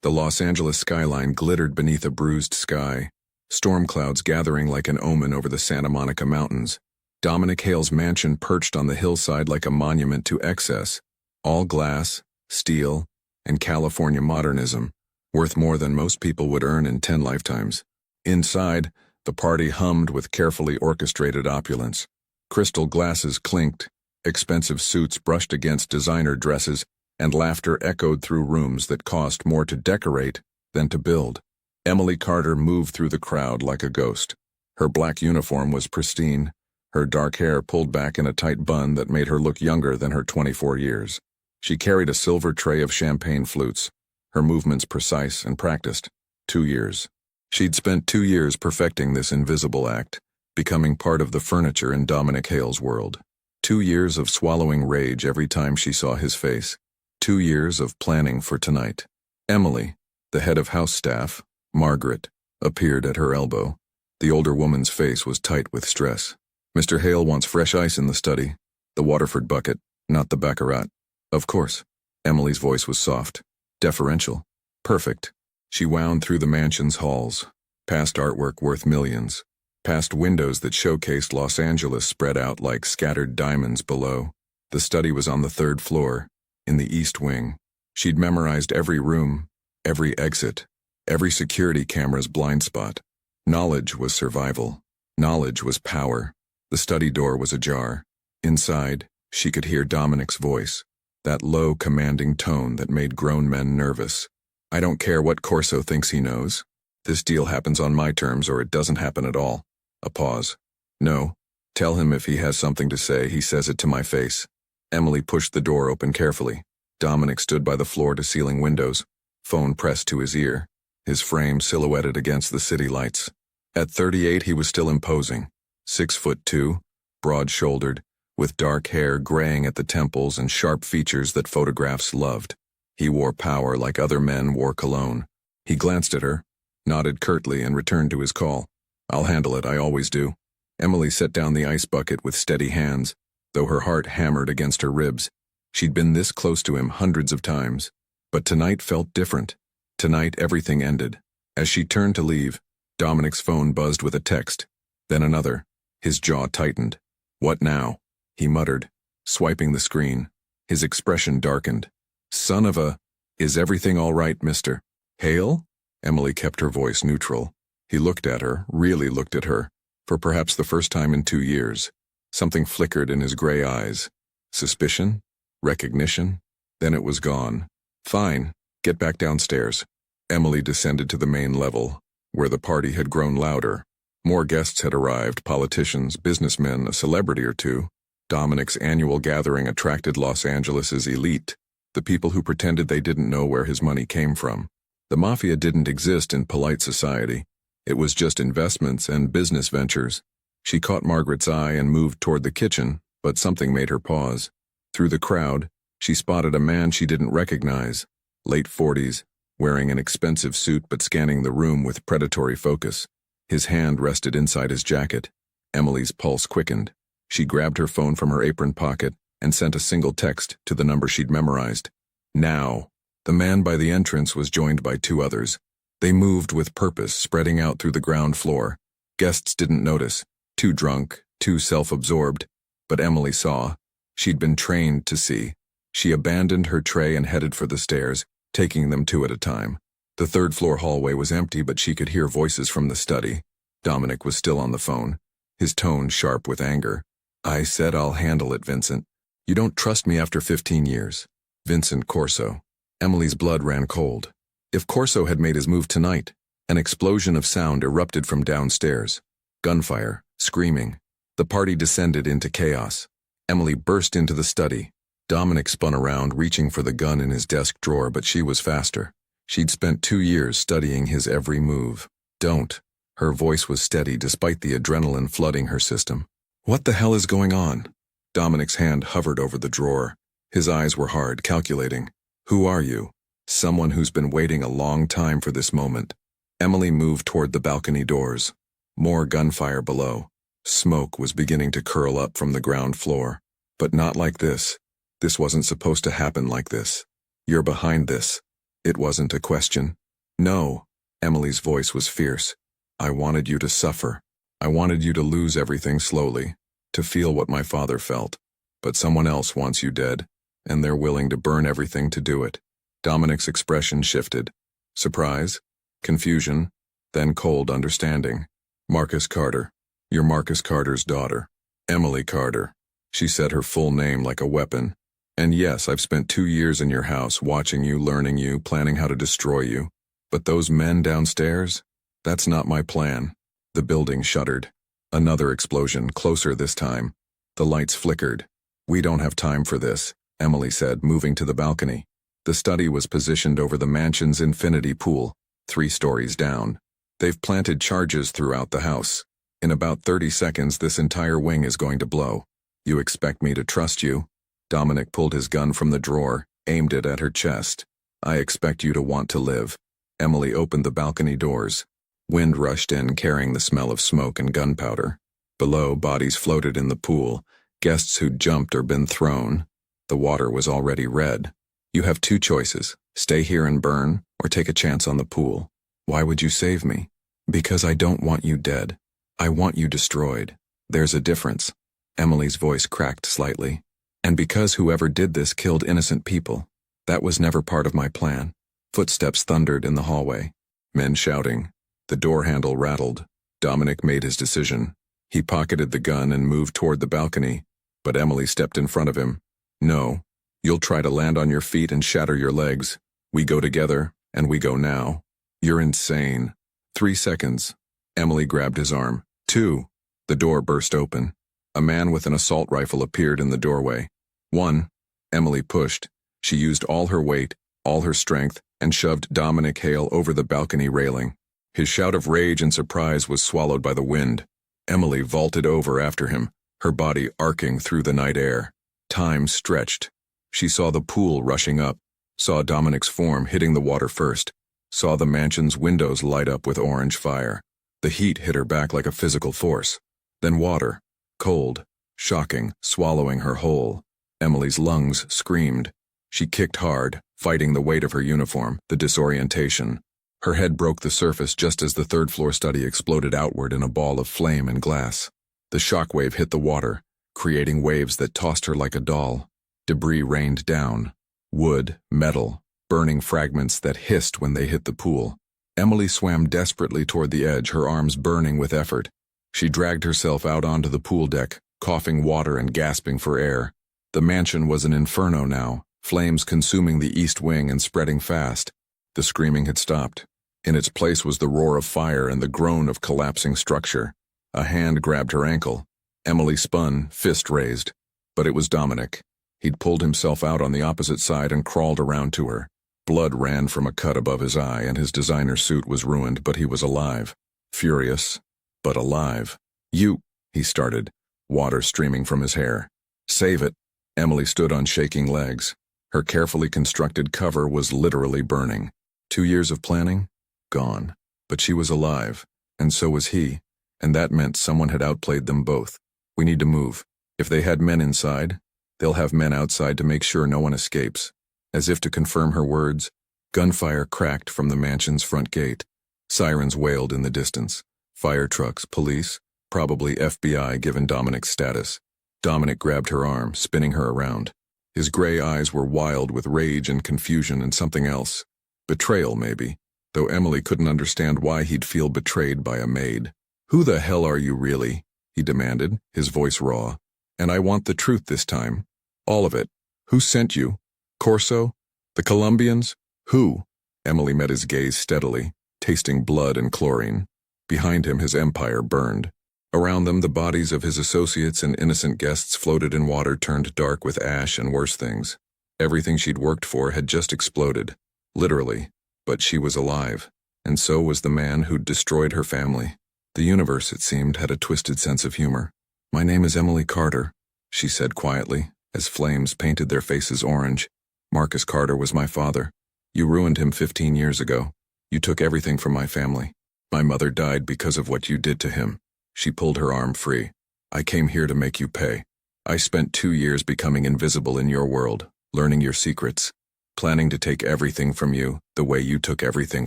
The Los Angeles skyline glittered beneath a bruised sky, storm clouds gathering like an omen over the Santa Monica Mountains. Dominic Hale's mansion perched on the hillside like a monument to excess, all glass, steel, and California modernism, worth more than most people would earn in 10 lifetimes. Inside, the party hummed with carefully orchestrated opulence. Crystal glasses clinked, expensive suits brushed against designer dresses, and laughter echoed through rooms that cost more to decorate than to build. Emily Carter moved through the crowd like a ghost. Her black uniform was pristine, her dark hair pulled back in a tight bun that made her look younger than her 24 years. She carried a silver tray of champagne flutes, her movements precise and practiced. 2 years. She'd spent 2 years perfecting this invisible act, becoming part of the furniture in Dominic Hale's world. 2 years of swallowing rage every time she saw his face. 2 years of planning for tonight. Emily, the head of house staff, Margaret, appeared at her elbow. The older woman's face was tight with stress. "Mr. Hale wants fresh ice in the study. The Waterford bucket, not the Baccarat." "Of course." Emily's voice was soft, deferential. "Perfect." She wound through the mansion's halls, past artwork worth millions, past windows that showcased Los Angeles spread out like scattered diamonds below. The study was on the 3rd floor, in the east wing. She'd memorized every room, every exit, every security camera's blind spot. Knowledge was survival. Knowledge was power. The study door was ajar. Inside, she could hear Dominic's voice, that low, commanding tone that made grown men nervous. "I don't care what Corso thinks he knows. This deal happens on my terms or it doesn't happen at all." A pause. "No. Tell him if he has something to say, he says it to my face." Emily pushed the door open carefully. Dominic stood by the floor-to-ceiling windows, phone pressed to his ear, his frame silhouetted against the city lights. At 38, he was still imposing. 6'2", broad-shouldered, with dark hair graying at the temples and sharp features that photographs loved. He wore power like other men wore cologne. He glanced at her, nodded curtly, and returned to his call. "I'll handle it, I always do." Emily set down the ice bucket with steady hands, though her heart hammered against her ribs. She'd been this close to him hundreds of times, but tonight felt different. Tonight everything ended. As she turned to leave, Dominic's phone buzzed with a text, then another. His jaw tightened. "What now?" he muttered, swiping the screen. His expression darkened. "Son of a... Is everything all right, Mr. Hale?" Emily kept her voice neutral. He looked at her, really looked at her, for perhaps the first time in 2 years. Something flickered in his gray eyes. Suspicion? Recognition? Then it was gone. "Fine. Get back downstairs." Emily descended to the main level, where the party had grown louder. More guests had arrived, politicians, businessmen, a celebrity or two. Dominic's annual gathering attracted Los Angeles's elite, the people who pretended they didn't know where his money came from. The Mafia didn't exist in polite society. It was just investments and business ventures. She caught Margaret's eye and moved toward the kitchen, but something made her pause. Through the crowd, she spotted a man she didn't recognize, late 40s, wearing an expensive suit but scanning the room with predatory focus. His hand rested inside his jacket. Emily's pulse quickened. She grabbed her phone from her apron pocket and sent a single text to the number she'd memorized. "Now." The man by the entrance was joined by 2 others. They moved with purpose, spreading out through the ground floor. Guests didn't notice, too drunk, too self-absorbed. But Emily saw. She'd been trained to see. She abandoned her tray and headed for the stairs, taking them 2 at a time. The 3rd-floor hallway was empty, but she could hear voices from the study. Dominic was still on the phone, his tone sharp with anger. "I said I'll handle it, Vincent. You don't trust me after 15 years. Vincent Corso." Emily's blood ran cold. If Corso had made his move tonight, an explosion of sound erupted from downstairs. Gunfire, screaming. The party descended into chaos. Emily burst into the study. Dominic spun around, reaching for the gun in his desk drawer, but she was faster. She'd spent 2 years studying his every move. "Don't." Her voice was steady despite the adrenaline flooding her system. "What the hell is going on?" Dominic's hand hovered over the drawer. His eyes were hard, calculating. "Who are you?" "Someone who's been waiting a long time for this moment." Emily moved toward the balcony doors. More gunfire below. Smoke was beginning to curl up from the ground floor. But not like this. This wasn't supposed to happen like this. "You're behind this." It wasn't a question. No, Emily's voice was fierce. I wanted you to suffer. I wanted you to lose everything slowly, to feel what my father felt. But someone else wants you dead, and they're willing to burn everything to do it. Dominic's expression shifted. Surprise, confusion, then cold understanding. Marcus Carter. You're Marcus Carter's daughter. Emily Carter. She said her full name like a weapon. And yes, I've spent 2 years in your house, watching you, learning you, planning how to destroy you. But those men downstairs? That's not my plan. The building shuddered. Another explosion, closer this time. The lights flickered. We don't have time for this, Emily said, moving to the balcony. The study was positioned over the mansion's infinity pool, 3 stories down. They've planted charges throughout the house. In about 30 seconds, this entire wing is going to blow. You expect me to trust you? Dominic pulled his gun from the drawer, aimed it at her chest. I expect you to want to live. Emily opened the balcony doors. Wind rushed in, carrying the smell of smoke and gunpowder. Below, bodies floated in the pool, guests who'd jumped or been thrown. The water was already red. You have 2 choices, stay here and burn, or take a chance on the pool. Why would you save me? Because I don't want you dead. I want you destroyed. There's a difference. Emily's voice cracked slightly. And because whoever did this killed innocent people. That was never part of my plan. Footsteps thundered in the hallway. Men shouting. The door handle rattled. Dominic made his decision. He pocketed the gun and moved toward the balcony, but Emily stepped in front of him. No. You'll try to land on your feet and shatter your legs. We go together, and we go now. You're insane. 3 seconds. Emily grabbed his arm. 2. The door burst open. A man with an assault rifle appeared in the doorway. 1. Emily pushed. She used all her weight, all her strength, and shoved Dominic Hale over the balcony railing. His shout of rage and surprise was swallowed by the wind. Emily vaulted over after him, her body arcing through the night air. Time stretched. She saw the pool rushing up, saw Dominic's form hitting the water first, saw the mansion's windows light up with orange fire. The heat hit her back like a physical force. Then water, cold, shocking, swallowing her whole. Emily's lungs screamed. She kicked hard, fighting the weight of her uniform, the disorientation. Her head broke the surface just as the 3rd-floor study exploded outward in a ball of flame and glass. The shockwave hit the water, creating waves that tossed her like a doll. Debris rained down. Wood, metal, burning fragments that hissed when they hit the pool. Emily swam desperately toward the edge, her arms burning with effort. She dragged herself out onto the pool deck, coughing water and gasping for air. The mansion was an inferno now, flames consuming the east wing and spreading fast. The screaming had stopped. In its place was the roar of fire and the groan of collapsing structure. A hand grabbed her ankle. Emily spun, fist raised. But it was Dominic. He'd pulled himself out on the opposite side and crawled around to her. Blood ran from a cut above his eye, and his designer suit was ruined, but he was alive. Furious, but alive. You, he started, water streaming from his hair. Save it. Emily stood on shaking legs. Her carefully constructed cover was literally burning. 2 years of planning? Gone. But she was alive, and so was he, and that meant someone had outplayed them both. We need to move. If they had men inside, they'll have men outside to make sure no one escapes. As if to confirm her words, gunfire cracked from the mansion's front gate. Sirens wailed in the distance. Fire trucks, police, probably FBI given Dominic's status. Dominic grabbed her arm, spinning her around. His gray eyes were wild with rage and confusion and something else. Betrayal, maybe, though Emily couldn't understand why he'd feel betrayed by a maid. Who the hell are you really? He demanded, his voice raw. And I want the truth this time. All of it. Who sent you? Corso? The Colombians? Who? Emily met his gaze steadily, tasting blood and chlorine. Behind him, his empire burned. Around them, the bodies of his associates and innocent guests floated in water turned dark with ash and worse things. Everything she'd worked for had just exploded. Literally. But she was alive. And so was the man who'd destroyed her family. The universe, it seemed, had a twisted sense of humor. My name is Emily Carter, she said quietly, as flames painted their faces orange. Marcus Carter was my father. You ruined him 15 years ago. You took everything from my family. My mother died because of what you did to him. She pulled her arm free. I came here to make you pay. I spent 2 years becoming invisible in your world, learning your secrets. planning to take everything from you, the way you took everything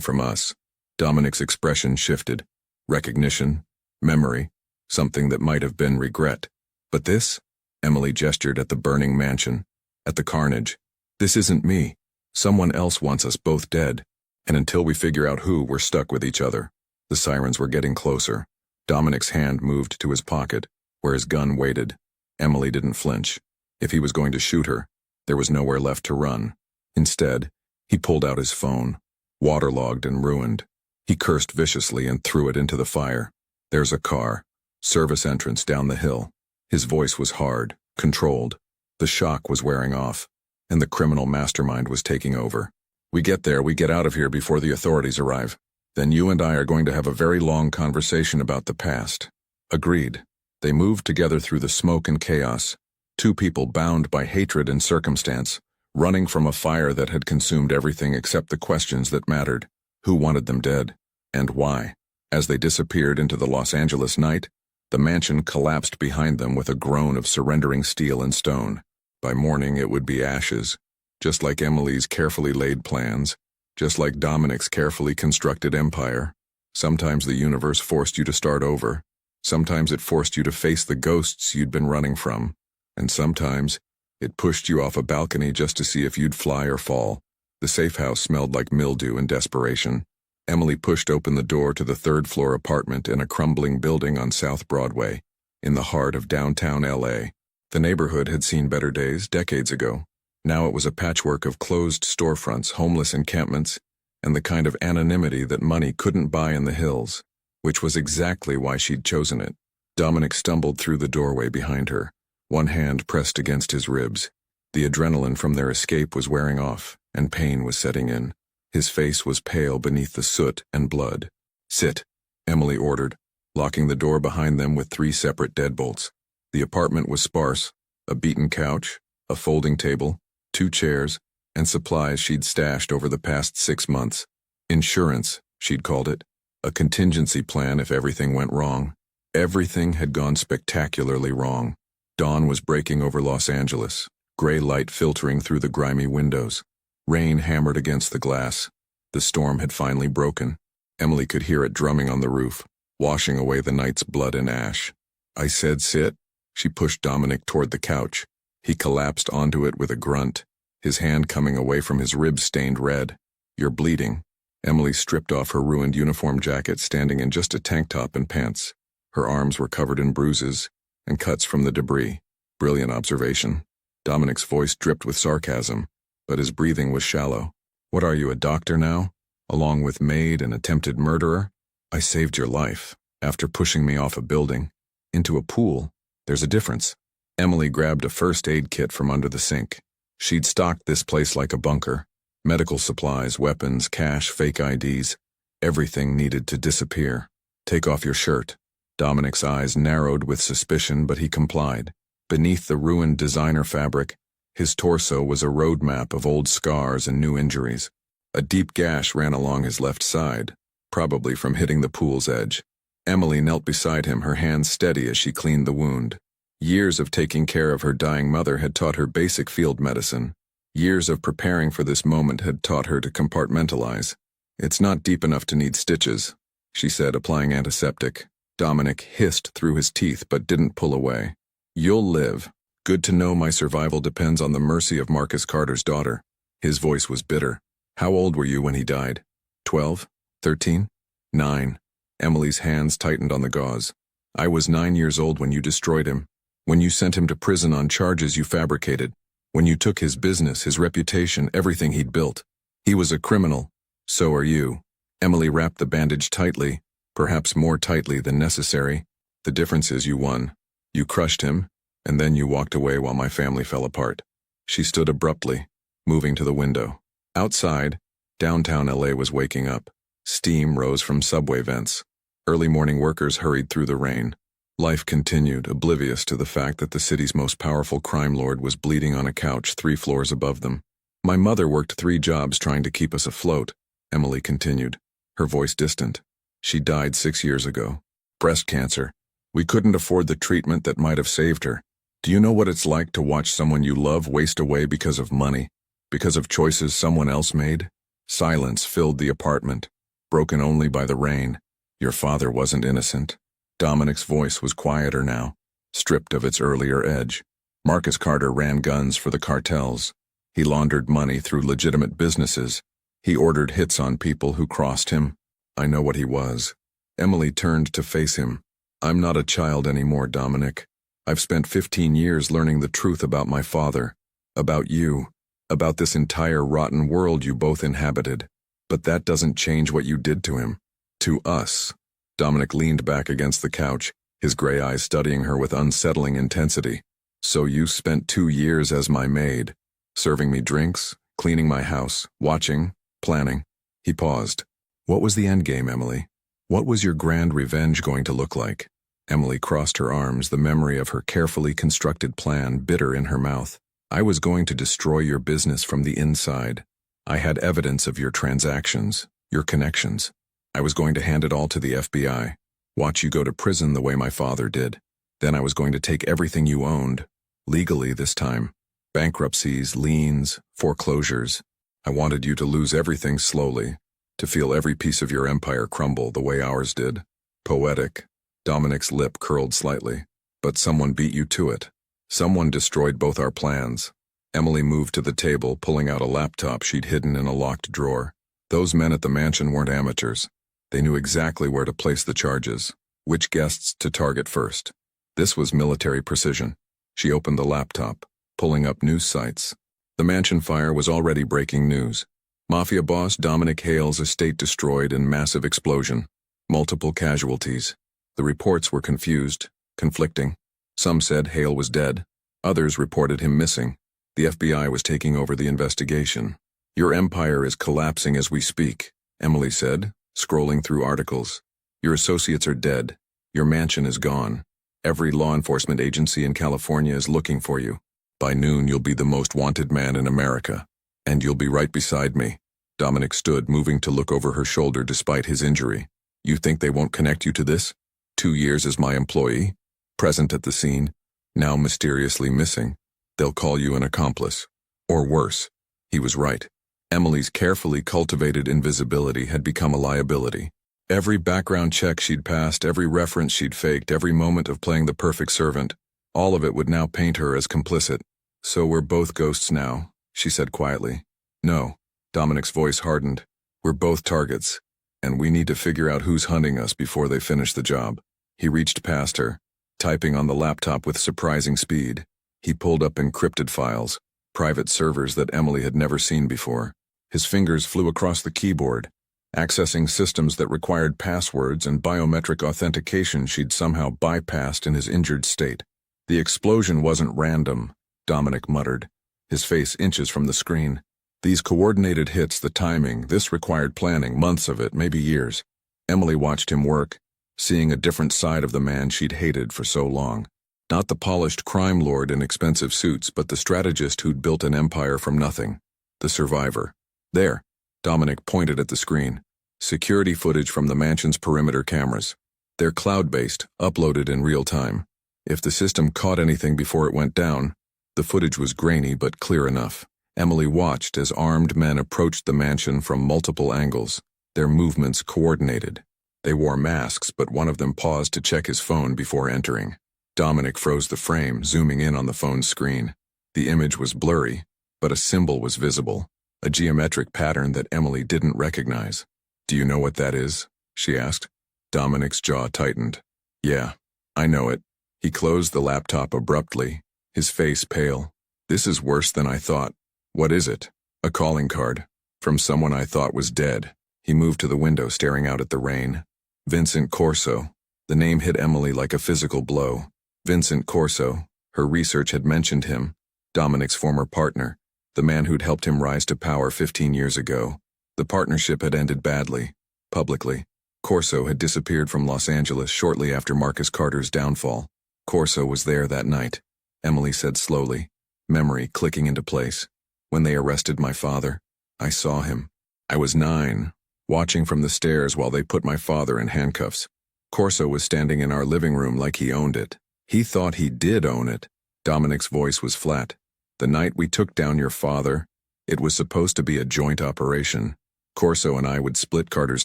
from us. Dominic's expression shifted. Recognition, memory, something that might have been regret. But this? Emily gestured at the burning mansion, at the carnage. This isn't me. Someone else wants us both dead. And until we figure out who, we're stuck with each other. The sirens were getting closer. Dominic's hand moved to his pocket, where his gun waited. Emily didn't flinch. If he was going to shoot her, there was nowhere left to run. Instead, he pulled out his phone, waterlogged and ruined. He cursed viciously and threw it into the fire. There's a car. Service entrance down the hill. His voice was hard, controlled. The shock was wearing off, and the criminal mastermind was taking over. We get there, we get out of here before the authorities arrive. Then you and I are going to have a very long conversation about the past. Agreed. They moved together through the smoke and chaos. Two people bound by hatred and circumstance, running from a fire that had consumed everything except the questions that mattered. Who wanted them dead? And why? As they disappeared into the Los Angeles night, the mansion collapsed behind them with a groan of surrendering steel and stone. By morning it would be ashes, just like Emily's carefully laid plans, just like Dominic's carefully constructed empire. Sometimes the universe forced you to start over. Sometimes it forced you to face the ghosts you'd been running from. And sometimes it pushed you off a balcony just to see if you'd fly or fall. The safe house smelled like mildew and desperation. Emily pushed open the door to the third-floor apartment in a crumbling building on South Broadway, in the heart of downtown L.A. The neighborhood had seen better days decades ago. Now it was a patchwork of closed storefronts, homeless encampments, and the kind of anonymity that money couldn't buy in the hills, which was exactly why she'd chosen it. Dominic stumbled through the doorway behind her, one hand pressed against his ribs. The adrenaline from their escape was wearing off, and pain was setting in. His face was pale beneath the soot and blood. Sit, Emily ordered, locking the door behind them with 3 separate deadbolts. The apartment was sparse, a beaten couch, a folding table, 2 chairs, and supplies she'd stashed over the past 6 months. Insurance, she'd called it. A contingency plan if everything went wrong. Everything had gone spectacularly wrong. Dawn was breaking over Los Angeles, gray light filtering through the grimy windows. Rain hammered against the glass. The storm had finally broken. Emily could hear it drumming on the roof, washing away the night's blood and ash. I said sit. She pushed Dominic toward the couch. He collapsed onto it with a grunt, his hand coming away from his ribs stained red. You're bleeding. Emily stripped off her ruined uniform jacket, standing in just a tank top and pants. Her arms were covered in bruises and cuts from the debris. Brilliant observation. Dominic's voice dripped with sarcasm, but his breathing was shallow. What are you, a doctor now? Along with Maid, an attempted murderer? I saved your life, after pushing me off a building. Into a pool. There's a difference. Emily grabbed a first aid kit from under the sink. She'd stocked this place like a bunker. Medical supplies, weapons, cash, fake IDs. Everything needed to disappear. Take off your shirt. Dominic's eyes narrowed with suspicion, but he complied. Beneath the ruined designer fabric, his torso was a roadmap of old scars and new injuries. A deep gash ran along his left side, probably from hitting the pool's edge. Emily knelt beside him, her hands steady as she cleaned the wound. Years of taking care of her dying mother had taught her basic field medicine. Years of preparing for this moment had taught her to compartmentalize. It's not deep enough to need stitches, she said, applying antiseptic. Dominic hissed through his teeth but didn't pull away. You'll live. Good to know my survival depends on the mercy of Marcus Carter's daughter. His voice was bitter. How old were you when he died? 12? 13? 9. Emily's hands tightened on the gauze. I was 9 years old when you destroyed him. When you sent him to prison on charges you fabricated. When you took his business, his reputation, everything he'd built. He was a criminal. So are you. Emily wrapped the bandage tightly, perhaps more tightly than necessary. The difference is you won. You crushed him, and then you walked away while my family fell apart. She stood abruptly, moving to the window. Outside, downtown LA was waking up. Steam rose from subway vents. Early morning workers hurried through the rain. Life continued, oblivious to the fact that the city's most powerful crime lord was bleeding on a couch 3 floors above them. My mother worked 3 jobs trying to keep us afloat, Emily continued, her voice distant. She died 6 years ago. Breast cancer. We couldn't afford the treatment that might have saved her. Do you know what it's like to watch someone you love waste away because of money? Because of choices someone else made? Silence filled the apartment, broken only by the rain. Your father wasn't innocent. Dominic's voice was quieter now, stripped of its earlier edge. Marcus Carter ran guns for the cartels. He laundered money through legitimate businesses. He ordered hits on people who crossed him. I know what he was. Emily turned to face him. I'm not a child anymore, Dominic. I've spent 15 years learning the truth about my father, about you, about this entire rotten world you both inhabited. But that doesn't change what you did to him. To us. Dominic leaned back against the couch, his gray eyes studying her with unsettling intensity. So you spent 2 years as my maid, serving me drinks, cleaning my house, watching, planning. He paused. What was the endgame, Emily? What was your grand revenge going to look like? Emily crossed her arms, the memory of her carefully constructed plan bitter in her mouth. I was going to destroy your business from the inside. I had evidence of your transactions, your connections. I was going to hand it all to the FBI, watch you go to prison the way my father did. Then I was going to take everything you owned, legally this time. Bankruptcies, liens, foreclosures. I wanted you to lose everything slowly, to feel every piece of your empire crumble the way ours did. Poetic. Dominic's lip curled slightly. But someone beat you to it. Someone destroyed both our plans. Emily moved to the table, pulling out a laptop she'd hidden in a locked drawer. Those men at the mansion weren't amateurs. They knew exactly where to place the charges, which guests to target first. This was military precision. She opened the laptop, pulling up news sites. The mansion fire was already breaking news. Mafia boss Dominic Hale's estate destroyed in massive explosion. Multiple casualties. The reports were confused, conflicting. Some said Hale was dead. Others reported him missing. The FBI was taking over the investigation. Your empire is collapsing as we speak, Emily said, scrolling through articles. Your associates are dead. Your mansion is gone. Every law enforcement agency in California is looking for you. By noon, you'll be the most wanted man in America. And you'll be right beside me. Dominic stood, moving to look over her shoulder despite his injury. You think they won't connect you to this? 2 years as my employee, present at the scene, now mysteriously missing. They'll call you an accomplice. Or worse. He was right. Emily's carefully cultivated invisibility had become a liability. Every background check she'd passed, every reference she'd faked, every moment of playing the perfect servant, all of it would now paint her as complicit. So we're both ghosts now, she said quietly. No. Dominic's voice hardened. We're both targets, and we need to figure out who's hunting us before they finish the job. He reached past her, typing on the laptop with surprising speed. He pulled up encrypted files, private servers that Emily had never seen before. His fingers flew across the keyboard, accessing systems that required passwords and biometric authentication she'd somehow bypassed in his injured state. The explosion wasn't random, Dominic muttered, his face inches from the screen. These coordinated hits, the timing, this required planning, months of it, maybe years. Emily watched him work, seeing a different side of the man she'd hated for so long. Not the polished crime lord in expensive suits, but the strategist who'd built an empire from nothing. The survivor. There, Dominic pointed at the screen. Security footage from the mansion's perimeter cameras. They're cloud-based, uploaded in real time. If the system caught anything before it went down, the footage was grainy but clear enough. Emily watched as armed men approached the mansion from multiple angles, their movements coordinated. They wore masks, but one of them paused to check his phone before entering. Dominic froze the frame, zooming in on the phone's screen. The image was blurry, but a symbol was visible, a geometric pattern that Emily didn't recognize. Do you know what that is? She asked. Dominic's jaw tightened. Yeah, I know it. He closed the laptop abruptly, his face pale. This is worse than I thought. What is it? A calling card. From someone I thought was dead. He moved to the window, staring out at the rain. Vincent Corso. The name hit Emily like a physical blow. Vincent Corso. Her research had mentioned him. Dominic's former partner. The man who'd helped him rise to power 15 years ago. The partnership had ended badly. Publicly. Corso had disappeared from Los Angeles shortly after Marcus Carter's downfall. Corso was there that night, Emily said slowly, memory clicking into place. When they arrested my father, I saw him. I was 9, watching from the stairs while they put my father in handcuffs. Corso was standing in our living room like he owned it. He thought he did own it. Dominic's voice was flat. The night we took down your father, It was supposed to be a joint operation. Corso and I would split Carter's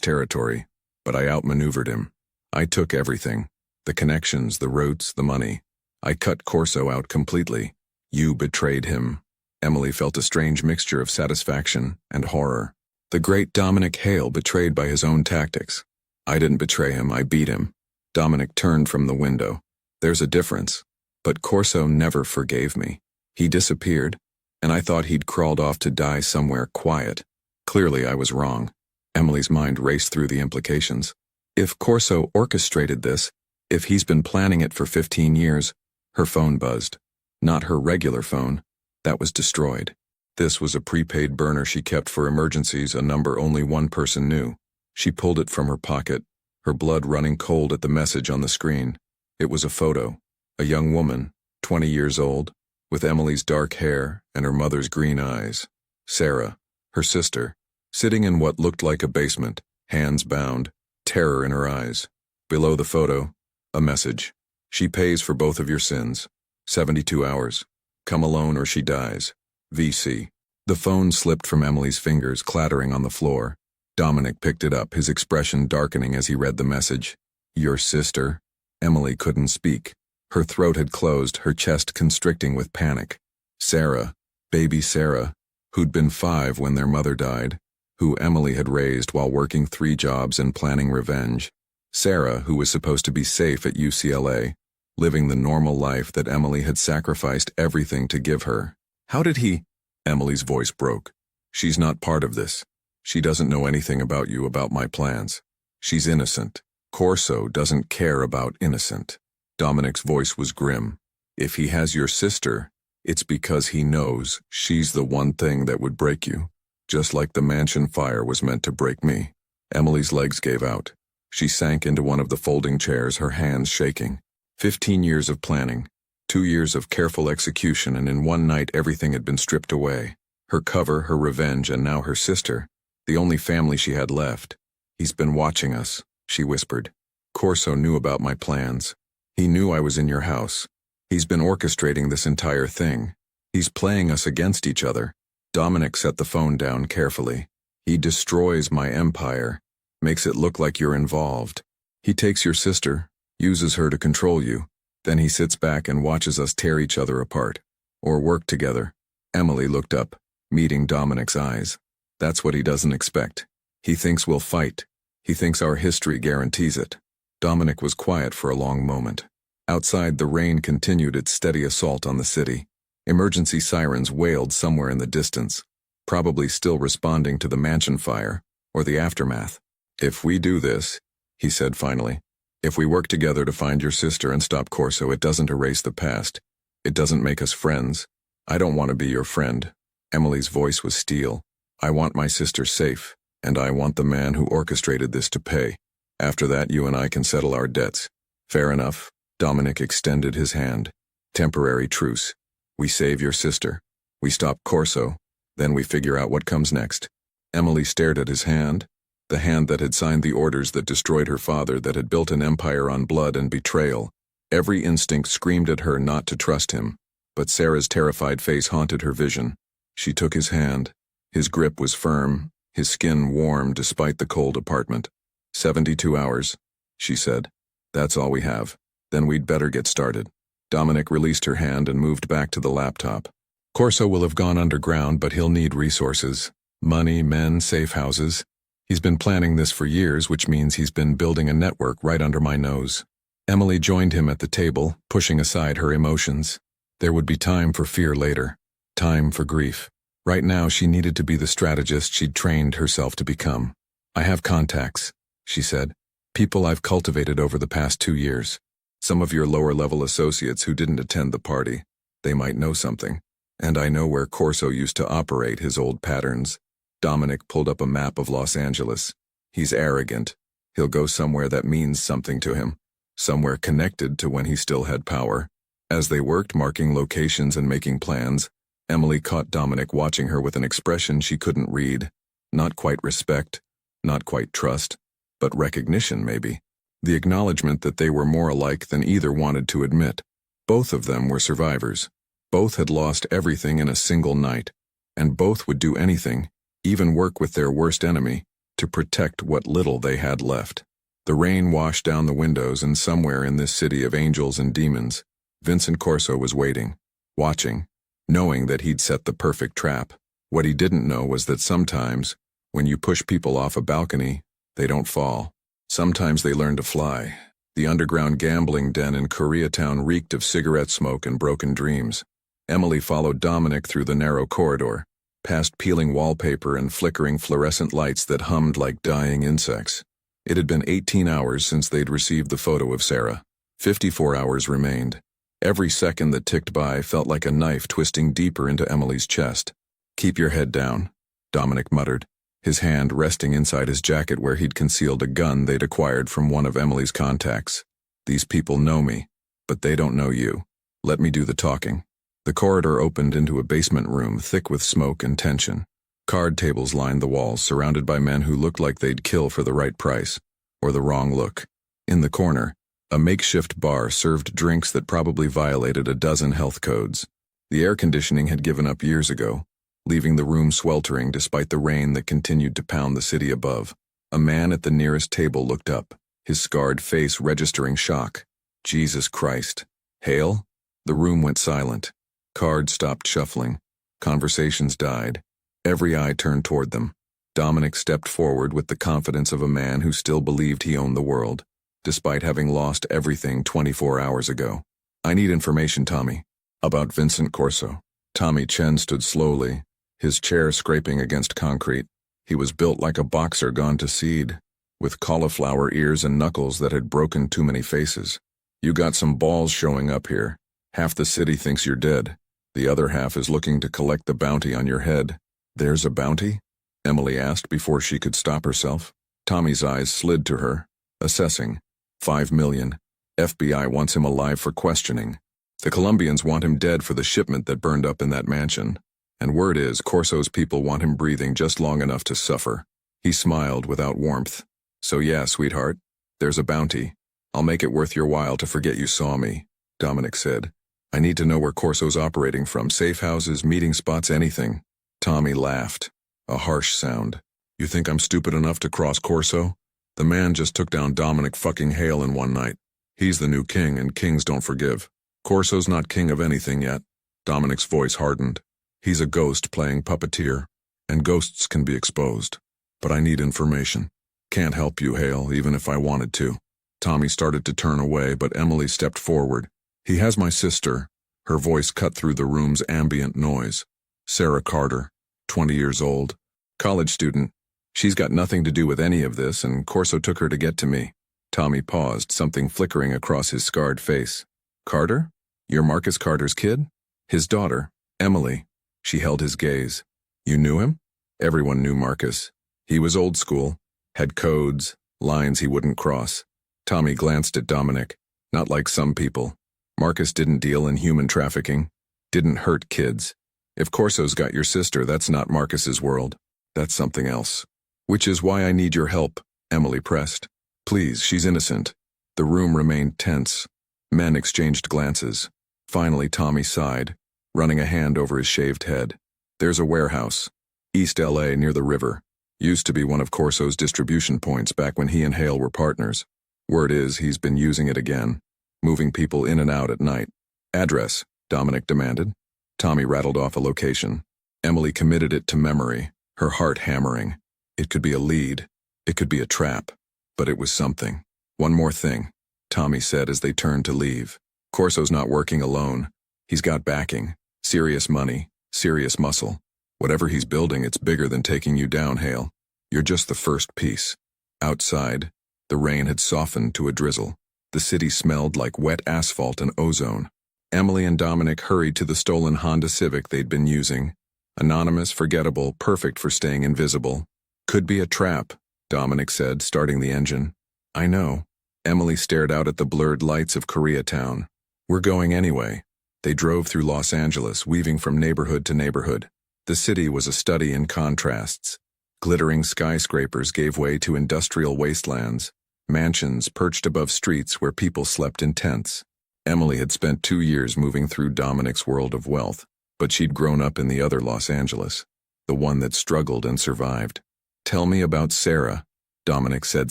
territory, but I outmaneuvered him. I took everything. The connections, the routes, the money. I cut Corso out completely. You betrayed him. Emily felt a strange mixture of satisfaction and horror. The great Dominic Hale betrayed by his own tactics. I didn't betray him, I beat him. Dominic turned from the window. There's a difference. But Corso never forgave me. He disappeared, and I thought he'd crawled off to die somewhere quiet. Clearly I was wrong. Emily's mind raced through the implications. If Corso orchestrated this, if he's been planning it for 15 years, her phone buzzed. Not her regular phone. That was destroyed. This was a prepaid burner she kept for emergencies, a number only one person knew. She pulled it from her pocket, her blood running cold at the message on the screen. It was a photo. A young woman, 20 years old, with Emily's dark hair and her mother's green eyes. Sarah, her sister, sitting in what looked like a basement, hands bound, terror in her eyes. Below the photo, a message. She pays for both of your sins. 72 hours. Come alone or she dies. VC. The phone slipped from Emily's fingers, clattering on the floor. Dominic picked it up, his expression darkening as he read the message. Your sister? Emily couldn't speak. Her throat had closed, her chest constricting with panic. Sarah, baby Sarah, who'd been 5 when their mother died, who Emily had raised while working 3 jobs and planning revenge. Sarah, who was supposed to be safe at UCLA, living the normal life that Emily had sacrificed everything to give her. How did he? Emily's voice broke. She's not part of this. She doesn't know anything about you, about my plans. She's innocent. Corso doesn't care about innocent. Dominic's voice was grim. If he has your sister, it's because he knows she's the one thing that would break you, just like the mansion fire was meant to break me. Emily's legs gave out. She sank into one of the folding chairs, her hands shaking. 15 years of planning, 2 years of careful execution, and in one night everything had been stripped away. Her cover, her revenge, and now her sister, the only family she had left. He's been watching us, she whispered. Corso knew about my plans. He knew I was in your house. He's been orchestrating this entire thing. He's playing us against each other. Dominic set the phone down carefully. He destroys my empire, makes it look like you're involved. He takes your sister, uses her to control you, then he sits back and watches us tear each other apart, or work together. Emily looked up, meeting Dominic's eyes. That's what he doesn't expect. He thinks we'll fight. He thinks our history guarantees it. Dominic was quiet for a long moment. Outside, the rain continued its steady assault on the city. Emergency sirens wailed somewhere in the distance, probably still responding to the mansion fire, or the aftermath. If we do this, he said finally, if we work together to find your sister and stop Corso, it doesn't erase the past. It doesn't make us friends. I don't want to be your friend. Emily's voice was steel. I want my sister safe, and I want the man who orchestrated this to pay. After that, you and I can settle our debts. Fair enough. Dominic extended his hand. Temporary truce. We save your sister. We stop Corso. Then we figure out what comes next. Emily stared at his hand, the hand that had signed the orders that destroyed her father, that had built an empire on blood and betrayal. Every instinct screamed at her not to trust him, but Sarah's terrified face haunted her vision. She took his hand. His grip was firm, his skin warm despite the cold apartment. 72 hours, she said. That's all we have. Then we'd better get started. Dominic released her hand and moved back to the laptop. Corso will have gone underground, but he'll need resources. Money, men, safe houses. He's been planning this for years, which means he's been building a network right under my nose. Emily joined him at the table, pushing aside her emotions. There would be time for fear later. Time for grief. Right now, she needed to be the strategist she'd trained herself to become. I have contacts, she said. People I've cultivated over the past 2 years. Some of your lower-level associates who didn't attend the party. They might know something. And I know where Corso used to operate his old patterns. Dominic pulled up a map of Los Angeles. He's arrogant. He'll go somewhere that means something to him. Somewhere connected to when he still had power. As they worked, marking locations and making plans, Emily caught Dominic watching her with an expression she couldn't read. Not quite respect, not quite trust, but recognition maybe. The acknowledgement that they were more alike than either wanted to admit. Both of them were survivors. Both had lost everything in a single night. and both would do anything, even work with their worst enemy, to protect what little they had left. The rain washed down the windows, and somewhere in this city of angels and demons, Vincent Corso was waiting, watching, knowing that he'd set the perfect trap. What he didn't know was that sometimes, when you push people off a balcony, they don't fall. Sometimes they learn to fly. The underground gambling den in Koreatown reeked of cigarette smoke and broken dreams. Emily followed Dominic through the narrow corridor, past peeling wallpaper and flickering fluorescent lights that hummed like dying insects. It had been 18 hours since they'd received the photo of Sarah. 54 hours remained. Every second that ticked by felt like a knife twisting deeper into Emily's chest. "Keep your head down," Dominic muttered, his hand resting inside his jacket where he'd concealed a gun they'd acquired from one of Emily's contacts. "These people know me, but they don't know you. Let me do the talking." The corridor opened into a basement room thick with smoke and tension. Card tables lined the walls, surrounded by men who looked like they'd kill for the right price, or the wrong look. In the corner, a makeshift bar served drinks that probably violated a dozen health codes. The air conditioning had given up years ago, leaving the room sweltering despite the rain that continued to pound the city above. A man at the nearest table looked up, his scarred face registering shock. "Jesus Christ. Hale?" The room went silent. Cards stopped shuffling. Conversations died. Every eye turned toward them. Dominic stepped forward with the confidence of a man who still believed he owned the world, despite having lost everything 24 hours ago. "I need information, Tommy." "About Vincent Corso." Tommy Chen stood slowly, his chair scraping against concrete. He was built like a boxer gone to seed, with cauliflower ears and knuckles that had broken too many faces. "You got some balls showing up here. Half the city thinks you're dead. The other half is looking to collect the bounty on your head." "There's a bounty?" Emily asked before she could stop herself. Tommy's eyes slid to her, assessing. 5 million. FBI wants him alive for questioning. The Colombians want him dead for the shipment that burned up in that mansion. And word is, Corso's people want him breathing just long enough to suffer. He smiled without warmth. "So yeah, sweetheart, there's a bounty. I'll make it worth your while to forget you saw me," Dominic said. "I need to know where Corso's operating from, safe houses, meeting spots, anything." Tommy laughed, a harsh sound. "You think I'm stupid enough to cross Corso? The man just took down Dominic fucking Hale in one night. He's the new king, and kings don't forgive. Corso's not king of anything yet." Dominic's voice hardened. "He's a ghost playing puppeteer, and ghosts can be exposed. But I need information. Can't help you, Hale, even if I wanted to." Tommy started to turn away, but Emily stepped forward. "He has my sister." Her voice cut through the room's ambient noise. "Sarah Carter, 20 years old. College student. She's got nothing to do with any of this, and Corso took her to get to me." Tommy paused, something flickering across his scarred face. "Carter? You're Marcus Carter's kid?" "His daughter, Emily." She held his gaze. "You knew him?" Everyone knew Marcus. He was old school, had codes, lines he wouldn't cross. Tommy glanced at Dominic. Not like some people. Marcus didn't deal in human trafficking, didn't hurt kids. If Corso's got your sister, that's not Marcus's world. That's something else. "Which is why I need your help," Emily pressed. "Please, she's innocent." The room remained tense. Men exchanged glances. Finally, Tommy sighed, running a hand over his shaved head. "There's a warehouse. East LA near the river. Used to be one of Corso's distribution points back when he and Hale were partners. Word is he's been using it again, moving people in and out at night." "Address," Dominic demanded. Tommy rattled off a location. Emily committed it to memory, her heart hammering. It could be a lead. It could be a trap. But it was something. "One more thing," Tommy said as they turned to leave. "Corso's not working alone. He's got backing. Serious money. Serious muscle. Whatever he's building, it's bigger than taking you down, Hale. You're just the first piece." Outside, the rain had softened to a drizzle. The city smelled like wet asphalt and ozone. Emily and Dominic hurried to the stolen Honda Civic they'd been using. Anonymous, forgettable, perfect for staying invisible. "Could be a trap," Dominic said, starting the engine. "I know." Emily stared out at the blurred lights of Koreatown. "We're going anyway." They drove through Los Angeles, weaving from neighborhood to neighborhood. The city was a study in contrasts. Glittering skyscrapers gave way to industrial wastelands, mansions perched above streets where people slept in tents. Emily had spent 2 years moving through Dominic's world of wealth. But she'd grown up in the other Los Angeles, the one that struggled and survived. "Tell me about Sarah," Dominic said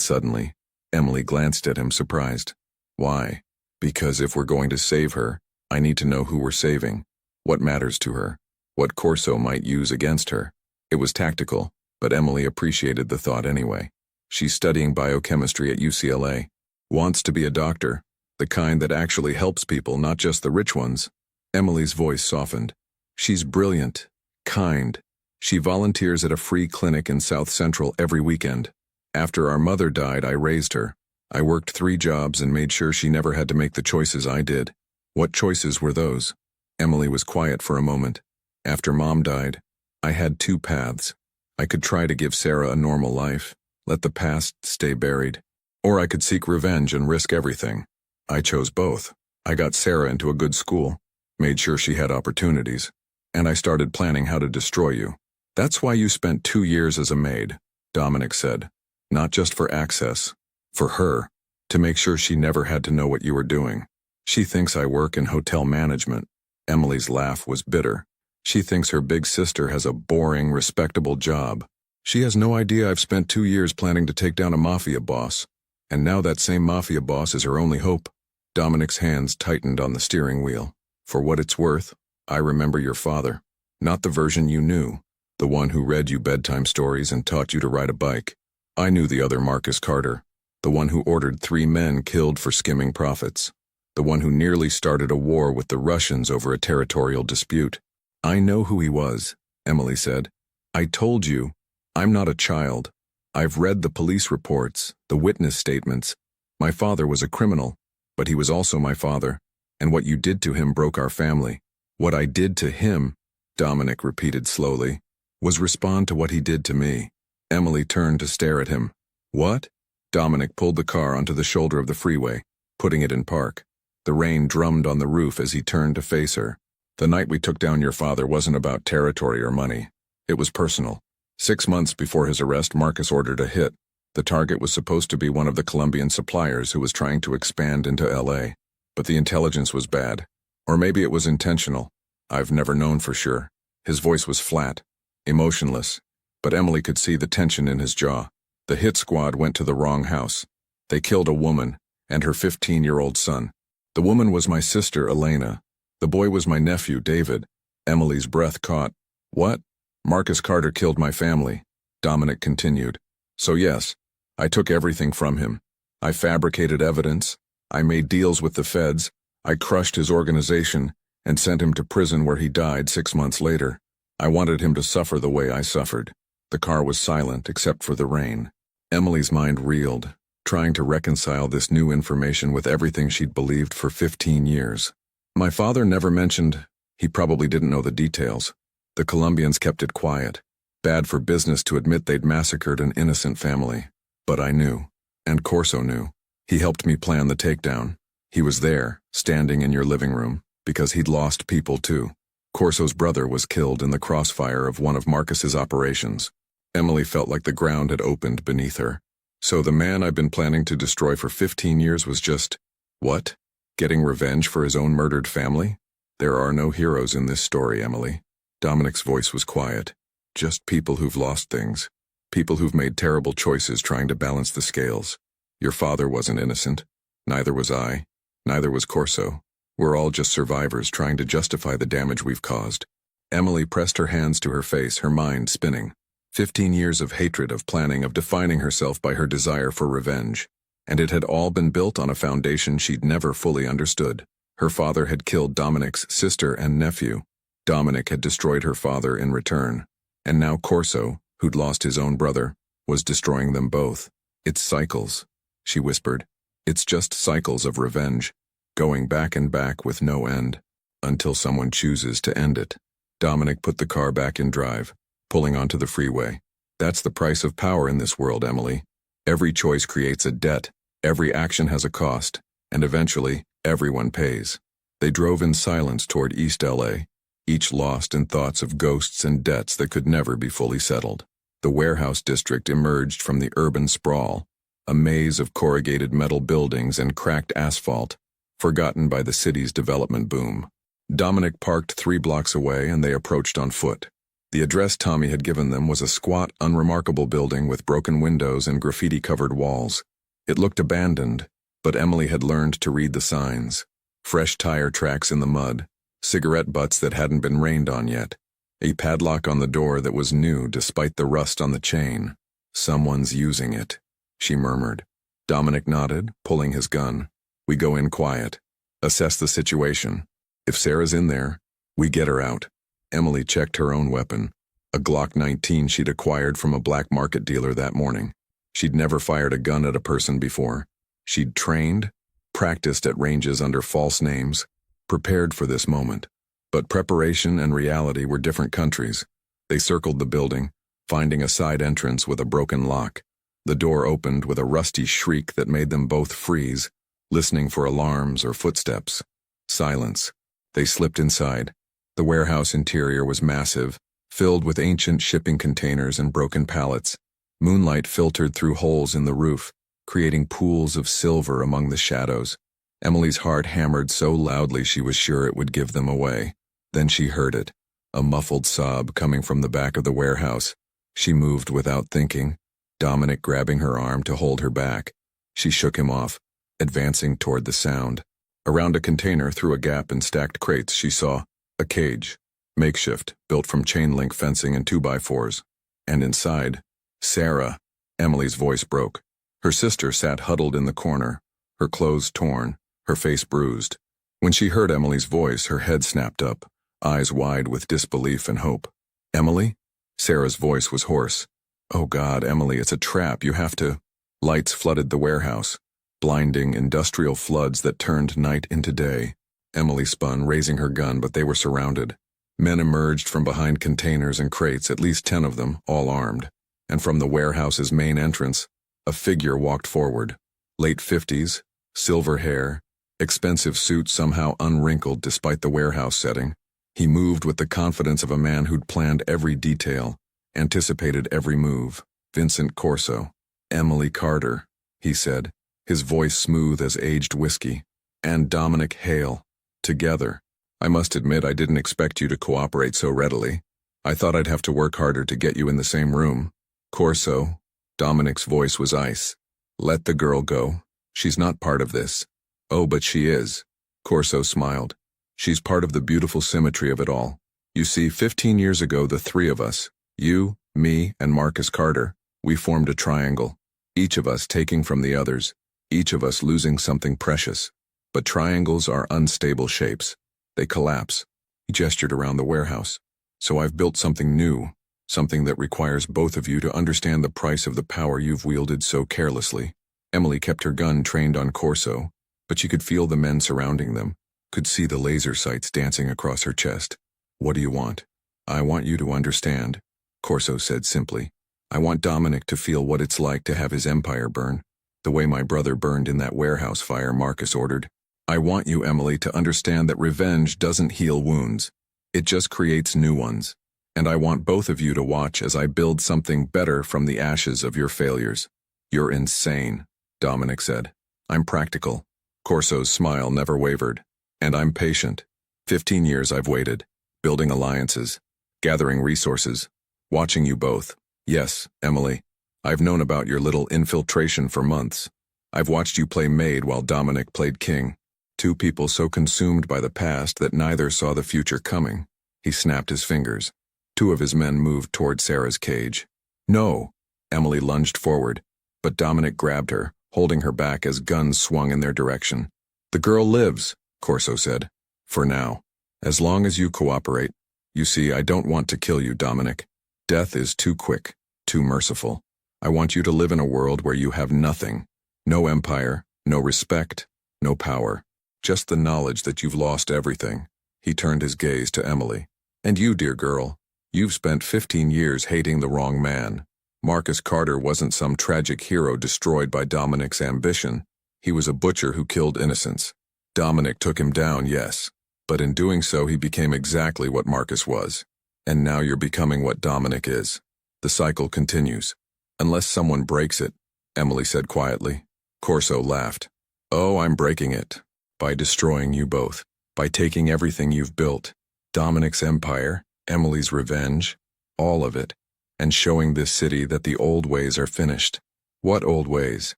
suddenly. Emily glanced at him, surprised. "Why?" "Because if we're going to save her, I need to know who we're saving, what matters to her, what Corso might use against her." It was tactical, but Emily appreciated the thought anyway. "She's studying biochemistry at UCLA. Wants to be a doctor, the kind that actually helps people, not just the rich ones." Emily's voice softened. "She's brilliant, kind. She volunteers at a free clinic in South Central every weekend. After our mother died, I raised her. I worked 3 jobs and made sure she never had to make the choices I did." "What choices were those?" Emily was quiet for a moment. "After Mom died, I had 2 paths. I could try to give Sarah a normal life, let the past stay buried, or I could seek revenge and risk everything. I chose both. I got Sarah into a good school, made sure she had opportunities, and I started planning how to destroy you." "That's why you spent 2 years as a maid," Dominic said. "Not just for access, for her, to make sure she never had to know what you were doing. She thinks I work in hotel management." Emily's laugh was bitter. "She thinks her big sister has a boring, respectable job. She has no idea I've spent 2 years planning to take down a Mafia boss, and now that same Mafia boss is her only hope." Dominic's hands tightened on the steering wheel. "For what it's worth, I remember your father. Not the version you knew, the one who read you bedtime stories and taught you to ride a bike. I knew the other Marcus Carter, the one who ordered 3 men killed for skimming profits, the one who nearly started a war with the Russians over a territorial dispute." "I know who he was," Emily said. "I told you, I'm not a child. I've read the police reports, the witness statements. My father was a criminal, but he was also my father, and what you did to him broke our family. What I did to him," Dominic repeated slowly, "was respond to what he did to me." Emily turned to stare at him. "What?" Dominic pulled the car onto the shoulder of the freeway, putting it in park. The rain drummed on the roof as he turned to face her. "The night we took down your father wasn't about territory or money. It was personal. 6 months before his arrest, Marcus ordered a hit. The target was supposed to be one of the Colombian suppliers who was trying to expand into LA. But the intelligence was bad. Or maybe it was intentional. I've never known for sure." His voice was flat, emotionless, but Emily could see the tension in his jaw. "The hit squad went to the wrong house. They killed a woman and her 15-year-old son. The woman was my sister, Elena. The boy was my nephew, David." Emily's breath caught. "What?" "Marcus Carter killed my family," Dominic continued. "So yes, I took everything from him. I fabricated evidence. I made deals with the feds. I crushed his organization and sent him to prison where he died 6 months later. I wanted him to suffer the way I suffered." The car was silent except for the rain. Emily's mind reeled, trying to reconcile this new information with everything she'd believed for 15 years. "My father never mentioned, he probably didn't know the details. The Colombians kept it quiet. Bad for business to admit they'd massacred an innocent family. But I knew, and Corso knew. He helped me plan the takedown. He was there, standing in your living room, because he'd lost people too. Corso's brother was killed in the crossfire of one of Marcus's operations." Emily felt like the ground had opened beneath her. "So the man I've been planning to destroy for 15 years was just, what? Getting revenge for his own murdered family? There are no heroes in this story, Emily." Dominic's voice was quiet. "Just people who've lost things. People who've made terrible choices trying to balance the scales. Your father wasn't innocent. Neither was I. Neither was Corso. We're all just survivors trying to justify the damage we've caused." Emily pressed her hands to her face, her mind spinning. 15 years of hatred, of planning, of defining herself by her desire for revenge. And it had all been built on a foundation she'd never fully understood. Her father had killed Dominic's sister and nephew. Dominic had destroyed her father in return. And now Corso, who'd lost his own brother, was destroying them both. "It's cycles," she whispered. "It's just cycles of revenge, going back and back with no end, until someone chooses to end it." Dominic put the car back in drive, pulling onto the freeway. "That's the price of power in this world, Emily. Every choice creates a debt, every action has a cost, and eventually, everyone pays." They drove in silence toward East LA, each lost in thoughts of ghosts and debts that could never be fully settled. The warehouse district emerged from the urban sprawl, a maze of corrugated metal buildings and cracked asphalt, forgotten by the city's development boom. Dominic parked 3 blocks away and they approached on foot. The address Tommy had given them was a squat, unremarkable building with broken windows and graffiti-covered walls. It looked abandoned, but Emily had learned to read the signs. Fresh tire tracks in the mud, cigarette butts that hadn't been rained on yet, a padlock on the door that was new despite the rust on the chain. "Someone's using it," she murmured. Dominic nodded, pulling his gun. "We go in quiet. Assess the situation. If Sarah's in there, we get her out." Emily checked her own weapon, a Glock 19 she'd acquired from a black market dealer that morning. She'd never fired a gun at a person before. She'd trained, practiced at ranges under false names, prepared for this moment. But preparation and reality were different countries. They circled the building, finding a side entrance with a broken lock. The door opened with a rusty shriek that made them both freeze, listening for alarms or footsteps. Silence. They slipped inside. The warehouse interior was massive, filled with ancient shipping containers and broken pallets. Moonlight filtered through holes in the roof, creating pools of silver among the shadows. Emily's heart hammered so loudly she was sure it would give them away. Then she heard it, a muffled sob coming from the back of the warehouse. She moved without thinking, Dominic grabbing her arm to hold her back. She shook him off, advancing toward the sound. Around a container through a gap in stacked crates she saw a cage, makeshift, built from chain-link fencing and 2x4s. And inside, Sarah. Emily's voice broke. Her sister sat huddled in the corner, her clothes torn, her face bruised. When she heard Emily's voice, her head snapped up, eyes wide with disbelief and hope. "Emily?" Sarah's voice was hoarse. "Oh God, Emily, it's a trap. You have to—" Lights flooded the warehouse, blinding industrial floods that turned night into day. Emily spun, raising her gun, but they were surrounded. Men emerged from behind containers and crates, at least 10 of them, all armed. And from the warehouse's main entrance, a figure walked forward. Late 50s, silver hair, expensive suit somehow unwrinkled despite the warehouse setting. He moved with the confidence of a man who'd planned every detail, anticipated every move. Vincent Corso. "Emily Carter," he said, his voice smooth as aged whiskey. "And Dominic Hale. Together. I must admit I didn't expect you to cooperate so readily. I thought I'd have to work harder to get you in the same room." "Corso." Dominic's voice was ice. "Let the girl go. She's not part of this." "Oh, but she is." Corso smiled. "She's part of the beautiful symmetry of it all. You see, 15 years ago the 3 of us, you, me, and Marcus Carter, we formed a triangle, each of us taking from the others, each of us losing something precious. But triangles are unstable shapes. They collapse." He gestured around the warehouse. "So I've built something new, something that requires both of you to understand the price of the power you've wielded so carelessly." Emily kept her gun trained on Corso, but she could feel the men surrounding them, could see the laser sights dancing across her chest. "What do you want?" "I want you to understand," Corso said simply. "I want Dominic to feel what it's like to have his empire burn, the way my brother burned in that warehouse fire Marcus ordered. I want you, Emily, to understand that revenge doesn't heal wounds. It just creates new ones. And I want both of you to watch as I build something better from the ashes of your failures." "You're insane," Dominic said. "I'm practical." Corso's smile never wavered. "And I'm patient. 15 years I've waited, building alliances, gathering resources, watching you both. Yes, Emily, I've known about your little infiltration for months. I've watched you play Maid while Dominic played King. 2 people so consumed by the past that neither saw the future coming." He snapped his fingers. 2 of his men moved toward Sarah's cage. "No!" Emily lunged forward, but Dominic grabbed her, holding her back as guns swung in their direction. "The girl lives," Corso said. "For now. As long as you cooperate. You see, I don't want to kill you, Dominic. Death is too quick, too merciful. I want you to live in a world where you have nothing. No empire, no respect, no power. Just the knowledge that you've lost everything." He turned his gaze to Emily. "And you, dear girl, you've spent 15 years hating the wrong man. Marcus Carter wasn't some tragic hero destroyed by Dominic's ambition. He was a butcher who killed innocents. Dominic took him down, yes, but in doing so he became exactly what Marcus was. And now you're becoming what Dominic is. The cycle continues. Unless someone breaks it," Emily said quietly. Corso laughed. "Oh, I'm breaking it. By destroying you both. By taking everything you've built, Dominic's empire, Emily's revenge, all of it, and showing this city that the old ways are finished. What old ways?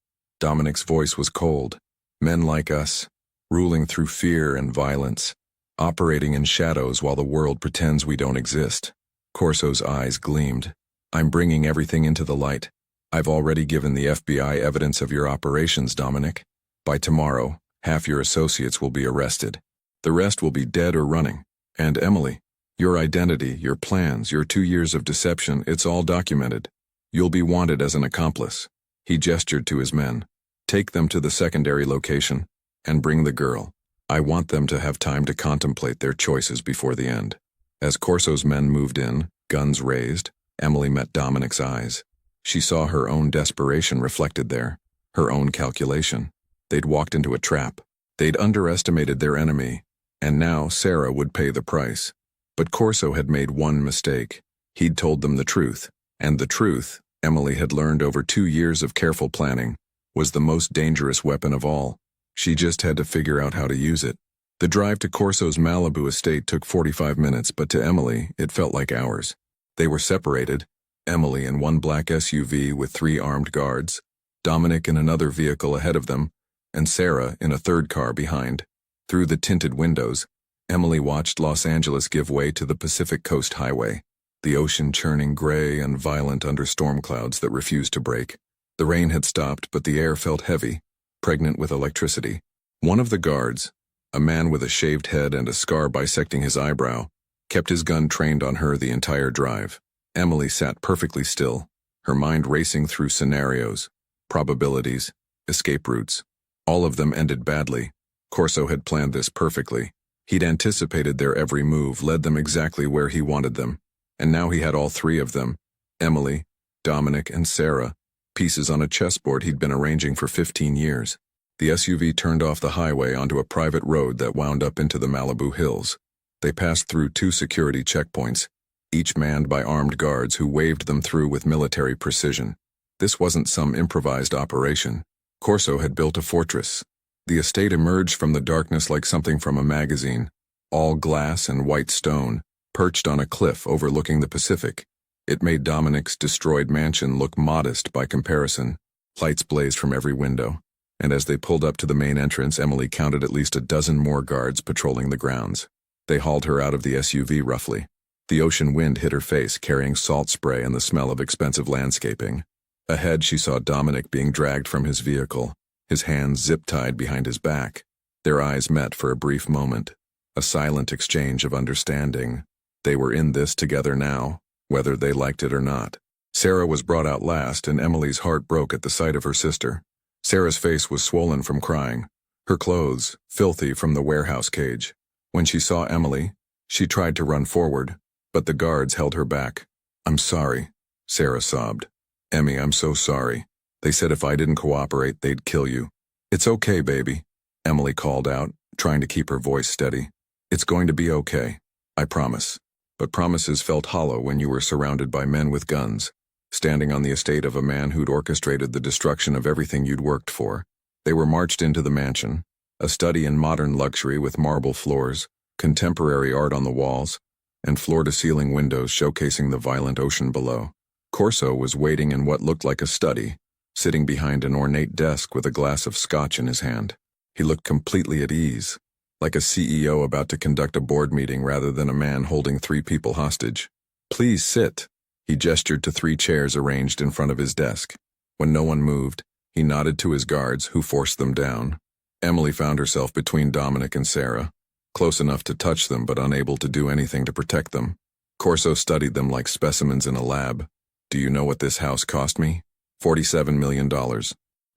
Dominic's voice was cold. Men like us, ruling through fear and violence, operating in shadows while the world pretends we don't exist. Corso's eyes gleamed. I'm bringing everything into the light. I've already given the FBI evidence of your operations, Dominic. By tomorrow, half your associates will be arrested. The rest will be dead or running. And Emily, your identity, your plans, your 2 years of deception, it's all documented. You'll be wanted as an accomplice. He gestured to his men. Take them to the secondary location and bring the girl. I want them to have time to contemplate their choices before the end. As Corso's men moved in, guns raised, Emily met Dominic's eyes. She saw her own desperation reflected there, her own calculation. They'd walked into a trap. They'd underestimated their enemy, and now Sarah would pay the price. But Corso had made one mistake. He'd told them the truth, and the truth, Emily had learned over 2 years of careful planning, was the most dangerous weapon of all. She just had to figure out how to use it. The drive to Corso's Malibu estate took 45 minutes, but to Emily, it felt like hours. They were separated, Emily in one black SUV with 3 armed guards, Dominic in another vehicle ahead of them, and Sarah in a third car behind. Through the tinted windows, Emily watched Los Angeles give way to the Pacific Coast Highway, the ocean churning gray and violent under storm clouds that refused to break. The rain had stopped, but the air felt heavy, pregnant with electricity. One of the guards, a man with a shaved head and a scar bisecting his eyebrow, kept his gun trained on her the entire drive. Emily sat perfectly still, her mind racing through scenarios, probabilities, escape routes. All of them ended badly. Corso had planned this perfectly. He'd anticipated their every move, led them exactly where he wanted them. And now he had all 3 of them, Emily, Dominic, and Sarah, pieces on a chessboard he'd been arranging for 15 years. The SUV turned off the highway onto a private road that wound up into the Malibu hills. They passed through 2 security checkpoints, each manned by armed guards who waved them through with military precision. This wasn't some improvised operation. Corso had built a fortress. The estate emerged from the darkness like something from a magazine, all glass and white stone, perched on a cliff overlooking the Pacific. It made Dominic's destroyed mansion look modest by comparison. Lights blazed from every window, and as they pulled up to the main entrance, Emily counted at least a dozen more guards patrolling the grounds. They hauled her out of the SUV roughly. The ocean wind hit her face, carrying salt spray and the smell of expensive landscaping. Ahead, she saw Dominic being dragged from his vehicle, his hands zip-tied behind his back. Their eyes met for a brief moment, a silent exchange of understanding. They were in this together now, whether they liked it or not. Sarah was brought out last, and Emily's heart broke at the sight of her sister. Sarah's face was swollen from crying, her clothes filthy from the warehouse cage. When she saw Emily, she tried to run forward, but the guards held her back. "I'm sorry," Sarah sobbed. "Emmy, I'm so sorry. They said if I didn't cooperate, they'd kill you." "It's okay, baby," Emily called out, trying to keep her voice steady. "It's going to be okay. I promise." But promises felt hollow when you were surrounded by men with guns, standing on the estate of a man who'd orchestrated the destruction of everything you'd worked for. They were marched into the mansion, a study in modern luxury with marble floors, contemporary art on the walls, and floor-to-ceiling windows showcasing the violent ocean below. Corso was waiting in what looked like a study, sitting behind an ornate desk with a glass of scotch in his hand. He looked completely at ease, like a CEO about to conduct a board meeting rather than a man holding 3 people hostage. "Please sit." He gestured to 3 chairs arranged in front of his desk. When no one moved, he nodded to his guards, who forced them down. Emily found herself between Dominic and Sarah, close enough to touch them but unable to do anything to protect them. Corso studied them like specimens in a lab. "Do you know what this house cost me? $47 million.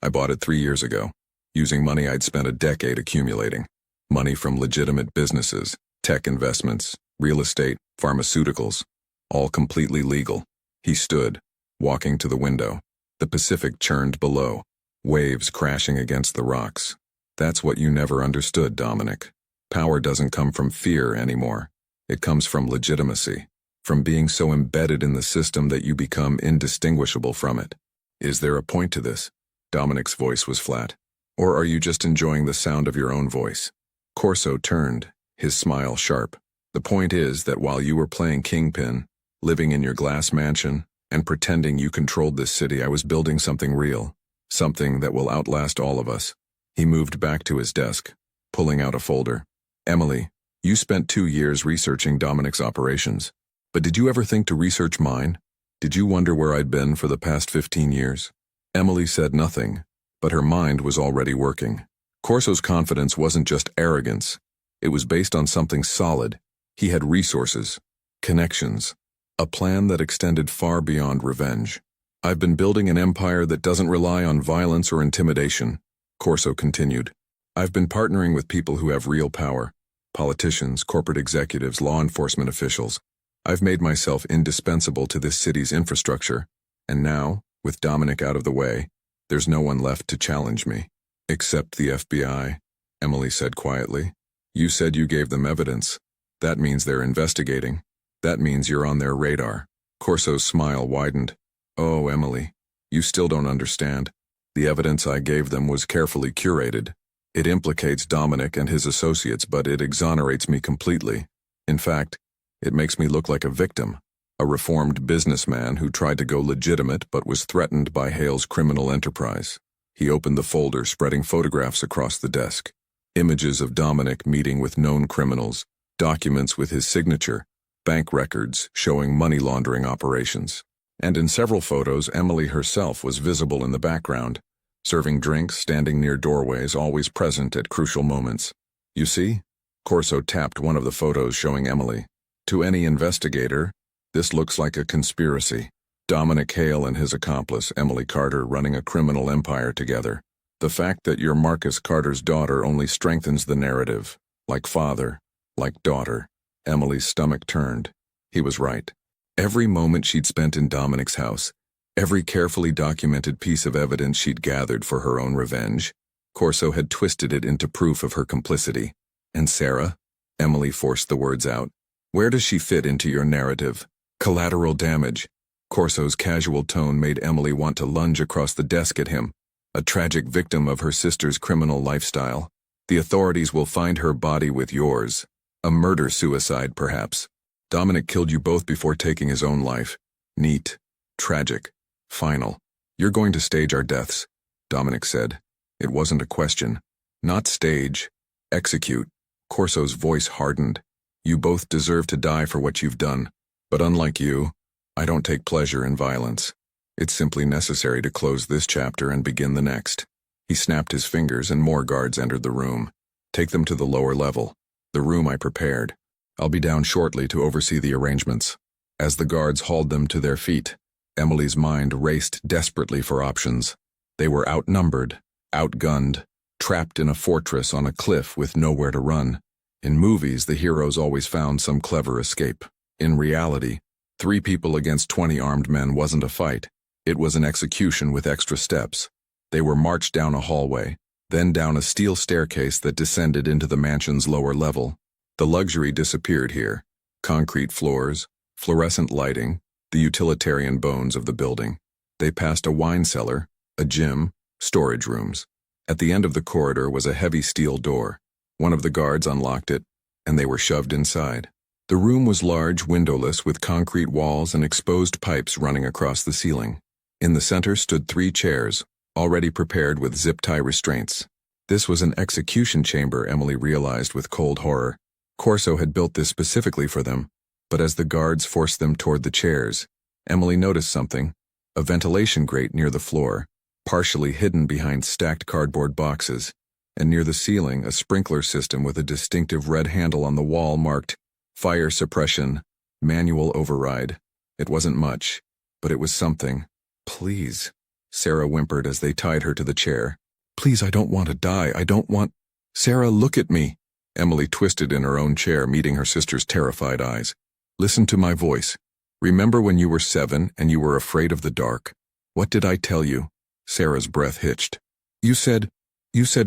I bought it 3 years ago, using money I'd spent a decade accumulating. Money from legitimate businesses, tech investments, real estate, pharmaceuticals, all completely legal." He stood, walking to the window. The Pacific churned below, waves crashing against the rocks. "That's what you never understood, Dominic. Power doesn't come from fear anymore. It comes from legitimacy, from being so embedded in the system that you become indistinguishable from it. Is there a point to this?" Dominic's voice was flat. "Or are you just enjoying the sound of your own voice?" Corso turned, his smile sharp. "The point is that while you were playing kingpin, living in your glass mansion, and pretending you controlled this city, I was building something real. Something that will outlast all of us." He moved back to his desk, pulling out a folder. "Emily, you spent 2 years researching Dominic's operations. But did you ever think to research mine? Did you wonder where I'd been for the past 15 years? Emily said nothing, but her mind was already working. Corso's confidence wasn't just arrogance. It was based on something solid. He had resources, connections, a plan that extended far beyond revenge. "I've been building an empire that doesn't rely on violence or intimidation," Corso continued. "I've been partnering with people who have real power. Politicians, corporate executives, law enforcement officials. I've made myself indispensable to this city's infrastructure, and now, with Dominic out of the way, there's no one left to challenge me." "Except the FBI," Emily said quietly. "You said you gave them evidence. That means they're investigating. That means you're on their radar." Corso's smile widened. "Oh, Emily, you still don't understand. The evidence I gave them was carefully curated. It implicates Dominic and his associates, but it exonerates me completely. In fact, it makes me look like a victim, a reformed businessman who tried to go legitimate but was threatened by Hale's criminal enterprise." He opened the folder, spreading photographs across the desk. Images of Dominic meeting with known criminals, documents with his signature, bank records showing money laundering operations. And in several photos, Emily herself was visible in the background, serving drinks, standing near doorways, always present at crucial moments. "You see?" Corso tapped one of the photos showing Emily. "To any investigator, this looks like a conspiracy. Dominic Hale and his accomplice, Emily Carter, running a criminal empire together. The fact that you're Marcus Carter's daughter only strengthens the narrative. Like father, like daughter." Emily's stomach turned. He was right. Every moment she'd spent in Dominic's house, every carefully documented piece of evidence she'd gathered for her own revenge, Corso had twisted it into proof of her complicity. "And Sarah?" Emily forced the words out. "Where does she fit into your narrative?" "Collateral damage." Corso's casual tone made Emily want to lunge across the desk at him. "A tragic victim of her sister's criminal lifestyle. The authorities will find her body with yours. A murder-suicide, perhaps. Dominic killed you both before taking his own life. Neat. Tragic. Final. You're going to stage our deaths," Dominic said. It wasn't a question. "Not stage. Execute." Corso's voice hardened. "You both deserve to die for what you've done. But unlike you, I don't take pleasure in violence. It's simply necessary to close this chapter and begin the next." He snapped his fingers and more guards entered the room. "Take them to the lower level. The room I prepared. I'll be down shortly to oversee the arrangements." As the guards hauled them to their feet, Emily's mind raced desperately for options. They were outnumbered, outgunned, trapped in a fortress on a cliff with nowhere to run. In movies, the heroes always found some clever escape. In reality, 3 people against 20 armed men wasn't a fight. It was an execution with extra steps. They were marched down a hallway, then down a steel staircase that descended into the mansion's lower level. The luxury disappeared here. Concrete floors, fluorescent lighting, the utilitarian bones of the building. They passed a wine cellar, a gym, storage rooms. At the end of the corridor was a heavy steel door. One of the guards unlocked it, and they were shoved inside. The room was large, windowless, with concrete walls and exposed pipes running across the ceiling. In the center stood 3 chairs, already prepared with zip-tie restraints. This was an execution chamber, Emily realized with cold horror. Corso had built this specifically for them, but as the guards forced them toward the chairs, Emily noticed something: a ventilation grate near the floor, partially hidden behind stacked cardboard boxes, and near the ceiling a sprinkler system with a distinctive red handle on the wall marked "Fire Suppression, Manual Override." It wasn't much, but it was something. "Please," Sarah whimpered as they tied her to the chair. "Please, I don't want to die. I don't want—" "Sarah, look at me." Emily twisted in her own chair, meeting her sister's terrified eyes. "Listen to my voice. Remember when you were 7 and you were afraid of the dark? What did I tell you?" Sarah's breath hitched. You said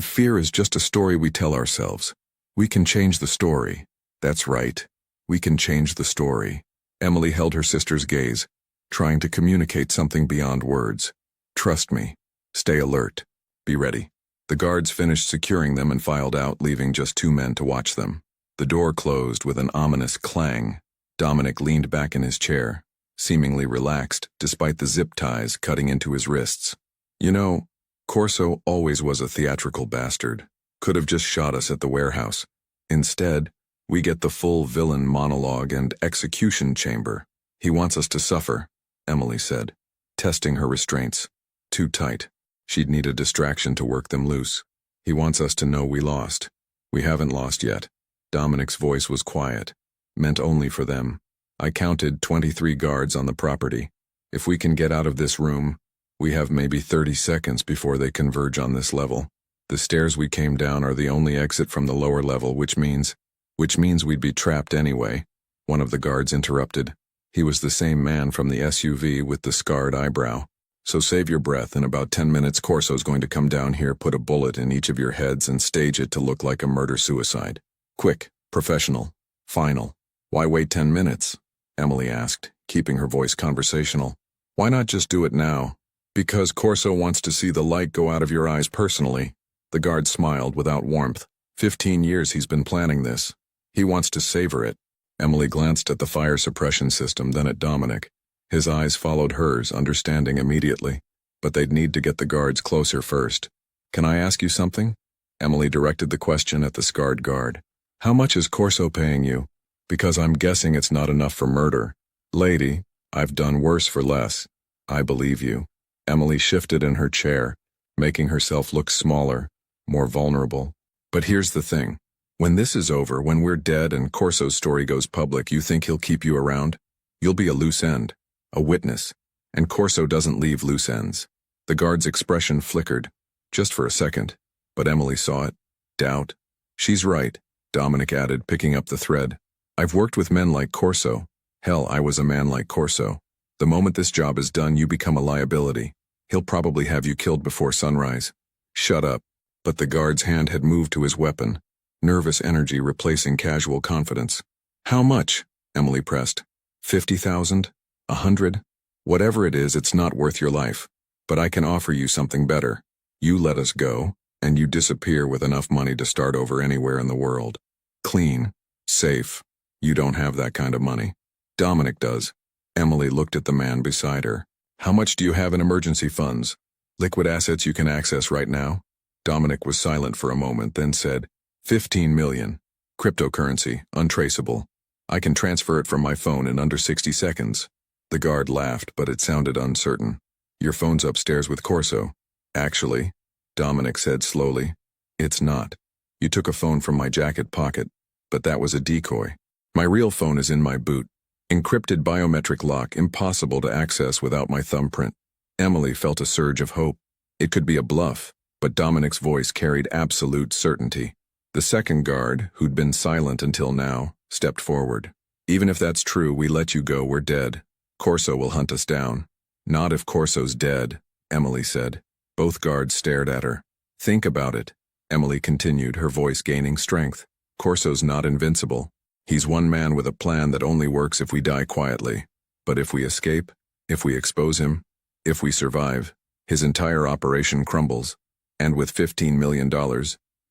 fear is just a story we tell ourselves. We can change the story." "That's right. We can change the story." Emily held her sister's gaze, trying to communicate something beyond words. "Trust me. Stay alert. Be ready." The guards finished securing them and filed out, leaving just 2 men to watch them. The door closed with an ominous clang. Dominic leaned back in his chair, seemingly relaxed despite the zip ties cutting into his wrists. You know, Corso always was a theatrical bastard. Could have just shot us at the warehouse. Instead, we get the full villain monologue and execution chamber. He wants us to suffer, Emily said, testing her restraints. Too tight. She'd need a distraction to work them loose. He wants us to know we lost. We haven't lost yet. Dominic's voice was quiet, meant only for them. I counted 23 guards on the property. If we can get out of this room, we have maybe 30 seconds before they converge on this level. The stairs we came down are the only exit from the lower level, which means we'd be trapped anyway, one of the guards interrupted. He was the same man from the SUV with the scarred eyebrow. So save your breath. In about 10 minutes, Corso's going to come down here, put a bullet in each of your heads, and stage it to look like a murder-suicide. Quick, professional, final. Why wait 10 minutes? Emily asked, keeping her voice conversational. Why not just do it now? Because Corso wants to see the light go out of your eyes personally. The guard smiled without warmth. 15 years he's been planning this. He wants to savor it. Emily glanced at the fire suppression system, then at Dominic. His eyes followed hers, understanding immediately. But they'd need to get the guards closer first. Can I ask you something? Emily directed the question at the scarred guard. How much is Corso paying you? Because I'm guessing it's not enough for murder. Lady, I've done worse for less. I believe you. Emily shifted in her chair, making herself look smaller, more vulnerable. But here's the thing. When this is over, when we're dead and Corso's story goes public, you think he'll keep you around? You'll be a loose end. A witness, and Corso doesn't leave loose ends. The guard's expression flickered, just for a second, but Emily saw it. Doubt. She's right, Dominic added, picking up the thread. I've worked with men like Corso. Hell, I was a man like Corso. The moment this job is done, you become a liability. He'll probably have you killed before sunrise. Shut up. But the guard's hand had moved to his weapon, nervous energy replacing casual confidence. How much? Emily pressed. 50,000? 100? Whatever it is, it's not worth your life. But I can offer you something better. You let us go, and you disappear with enough money to start over anywhere in the world. Clean. Safe. You don't have that kind of money. Dominic does. Emily looked at the man beside her. How much do you have in emergency funds? Liquid assets you can access right now? Dominic was silent for a moment, then said, 15 million. Cryptocurrency, untraceable. I can transfer it from my phone in under 60 seconds. The guard laughed, but it sounded uncertain. Your phone's upstairs with Corso. Actually, Dominic said slowly, it's not. You took a phone from my jacket pocket, but that was a decoy. My real phone is in my boot. Encrypted biometric lock, impossible to access without my thumbprint. Emily felt a surge of hope. It could be a bluff, but Dominic's voice carried absolute certainty. The second guard, who'd been silent until now, stepped forward. Even if that's true, we let you go, we're dead. Corso will hunt us down. Not if Corso's dead, Emily said. Both guards stared at her. Think about it, Emily continued, her voice gaining strength. Corso's not invincible. He's one man with a plan that only works if we die quietly. But if we escape, if we expose him, if we survive, his entire operation crumbles. And with $15 million,